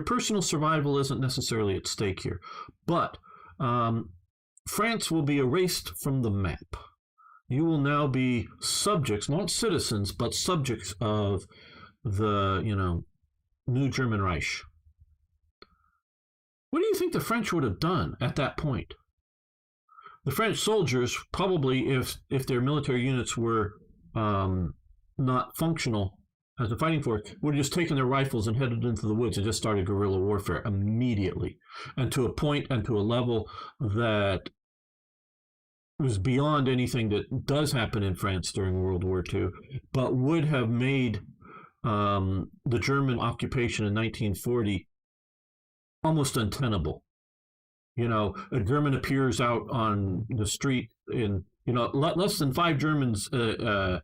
personal survival isn't necessarily at stake here, but France will be erased from the map. You will now be subjects, not citizens, but subjects of the, new German Reich. What do you think the French would have done at that point? the French soldiers probably, if their military units were not functional as a fighting force, would have just taken their rifles and headed into the woods and just started guerrilla warfare immediately, and to a point and to a level that was beyond anything that does happen in France during World War II, but would have made the German occupation in 1940 almost untenable. You know, a German appears out on the street in, you know, less than 5 Germans in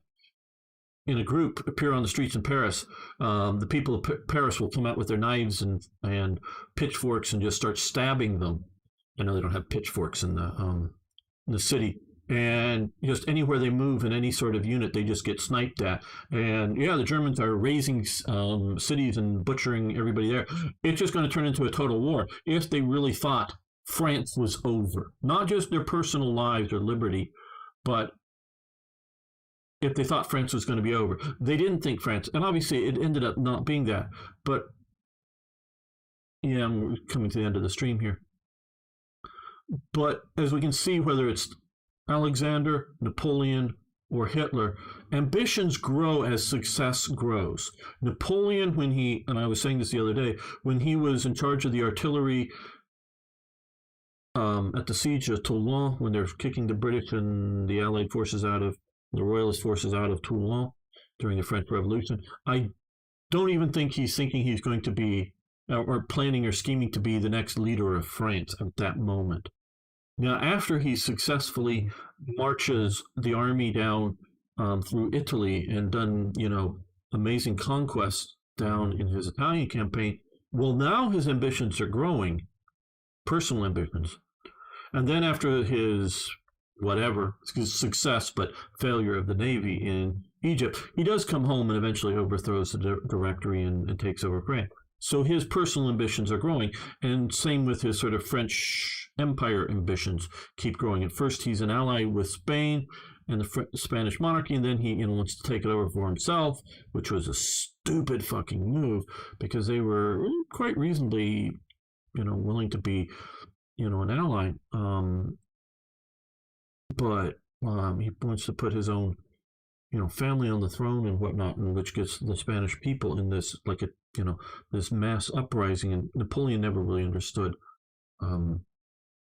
a group appear on the streets in Paris. The people of Paris will come out with their knives and pitchforks and just start stabbing them. I know they don't have pitchforks in the city. And just anywhere they move in any sort of unit, they just get sniped at. And yeah, the Germans are razing cities and butchering everybody there. It's just going to turn into a total war if they really thought France was over. Not just their personal lives or liberty, but if they thought France was going to be over. They didn't think France, and obviously it ended up not being that. But yeah, I'm coming to the end of the stream here. But as we can see, whether it's Alexander, Napoleon, or Hitler, ambitions grow as success grows. Napoleon, when he, and I was saying this the other day, when he was in charge of the artillery at the siege of Toulon, when they're kicking the British and the Allied forces out of, the Royalist forces out of Toulon during the French Revolution, I don't even think he's thinking he's going to be, or planning or scheming to be the next leader of France at that moment. Now, after he successfully marches the army down through Italy and done, you know, amazing conquests down in his Italian campaign, well, now his ambitions are growing, personal ambitions. And then after his his success but failure of the navy in Egypt, he does come home and eventually overthrows the Directory and takes over France. So his personal ambitions are growing, and same with his sort of French Empire ambitions keep growing. At first, he's an ally with Spain and the Spanish monarchy, and then he, you know, wants to take it over for himself, which was a stupid fucking move because they were quite reasonably, you know, willing to be, you know, an ally. But he wants to put his own, you know, family on the throne and whatnot, and which gets the Spanish people in this, like a, you know, this mass uprising. And Napoleon never really understood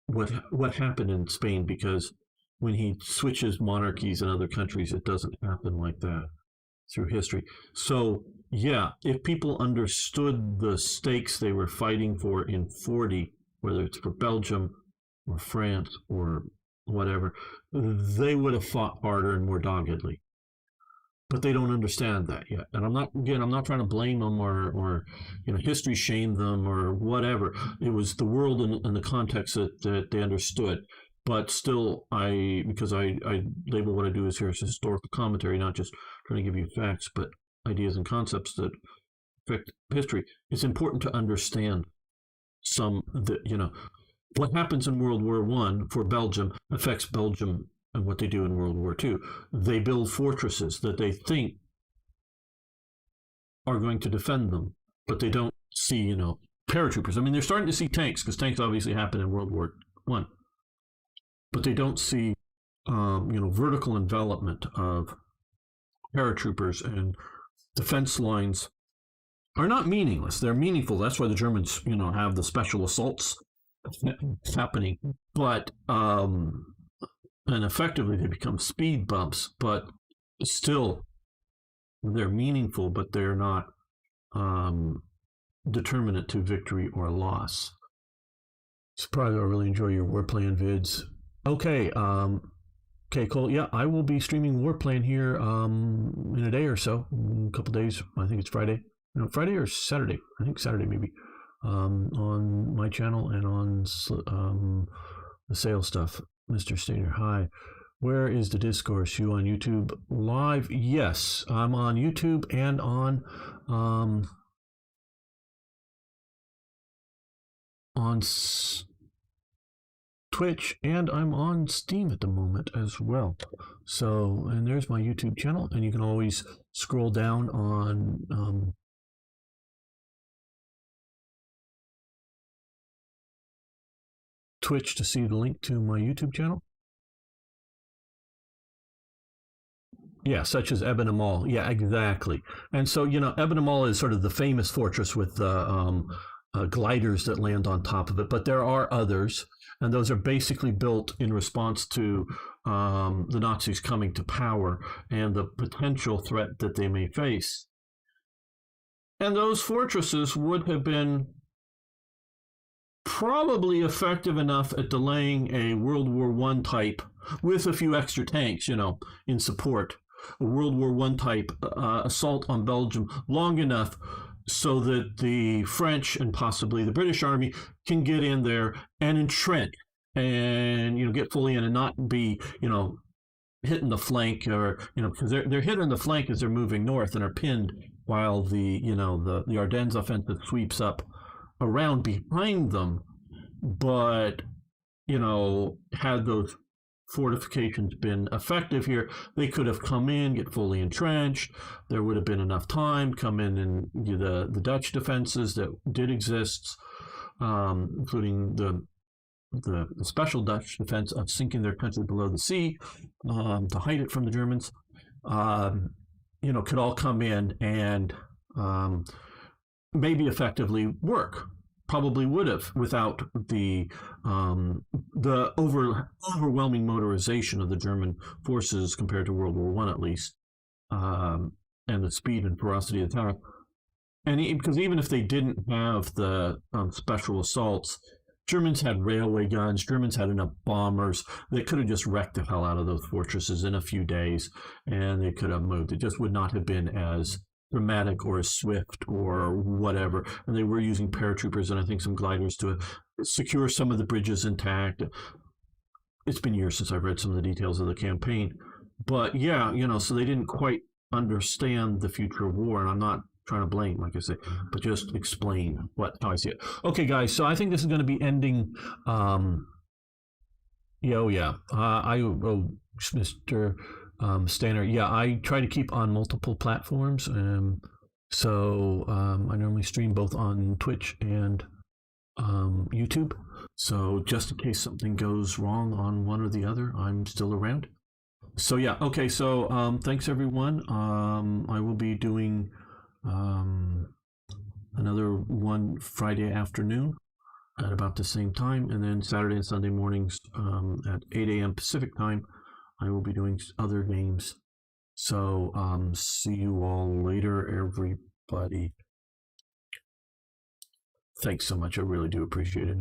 what happened in Spain, because when he switches monarchies in other countries, it doesn't happen like that through history. So yeah, if people understood the stakes they were fighting for in 40, whether it's for Belgium or France or whatever, they would have fought harder and more doggedly. But they don't understand that yet. And I'm not trying to blame them or you know, history shame them or whatever. It was the world and the context that they understood. But still, because I label what I do as here as historical commentary, not just trying to give you facts, but ideas and concepts that affect history. It's important to understand you know, what happens in World War I for Belgium affects Belgium and what they do in World War II. They build fortresses that they think are going to defend them, but they don't see, you know, paratroopers. I mean, they're starting to see tanks, because tanks obviously happen in World War I, but they don't see, you know, vertical envelopment of paratroopers, and defense lines are not meaningless. They're meaningful. That's why the Germans, you know, have the special assaults happening, but and effectively they become speed bumps, but still they're meaningful, but they're not determinate to victory or loss. Surprised I really enjoy your warplane vids. Okay, okay, Cole. Yeah, I will be streaming warplane here in a day or so, a couple days. I think it's Friday. No, Friday or Saturday. I think Saturday maybe. On my channel and on the sales stuff. Mr. Stater, hi. Where is the discourse? You on YouTube live? Yes, I'm on YouTube and on Twitch, and I'm on Steam at the moment as well. So, and there's my YouTube channel, and you can always scroll down on Twitch to see the link to my YouTube channel. Yeah, such as Ebenemal. Yeah, exactly. And so, Ebenemal is sort of the famous fortress with the gliders that land on top of it. But there are others, and those are basically built in response to the Nazis coming to power and the potential threat that they may face. And those fortresses would have been probably effective enough at delaying a World War I type with a few extra tanks, in support. A World War I type assault on Belgium long enough so that the French and possibly the British Army can get in there and entrench and get fully in and not be hitting the flank, or because they're hitting the flank as they're moving north and are pinned while the Ardennes offensive sweeps up around behind them. But had those fortifications been effective here, they could have come in, get fully entrenched. There would have been enough time, come in and the Dutch defenses that did exist, including the special Dutch defense of sinking their country below the sea to hide it from the Germans, could all come in and maybe effectively work. Probably would have without the overwhelming motorization of the German forces compared to World War I, at least, and the speed and ferocity of the attack. And because even if they didn't have the special assaults, Germans had railway guns. Germans had enough bombers. They could have just wrecked the hell out of those fortresses in a few days, and they could have moved. It just would not have been as dramatic or as swift or whatever. And they were using paratroopers and I think some gliders to secure some of the bridges intact. It's been years since I've read some of the details of the campaign. But yeah, so they didn't quite understand the future of war. And I'm not trying to blame, like I say, but just explain how I see it. Okay, guys, so I think this is going to be ending. Mr. Stanner, I try to keep on multiple platforms. So I normally stream both on Twitch and YouTube. So just in case something goes wrong on one or the other, I'm still around. So okay. So thanks everyone. I will be doing another one Friday afternoon at about the same time, and then Saturday and Sunday mornings at 8 a.m. Pacific time, I will be doing other games. So see you all later, everybody. Thanks so much. I really do appreciate it.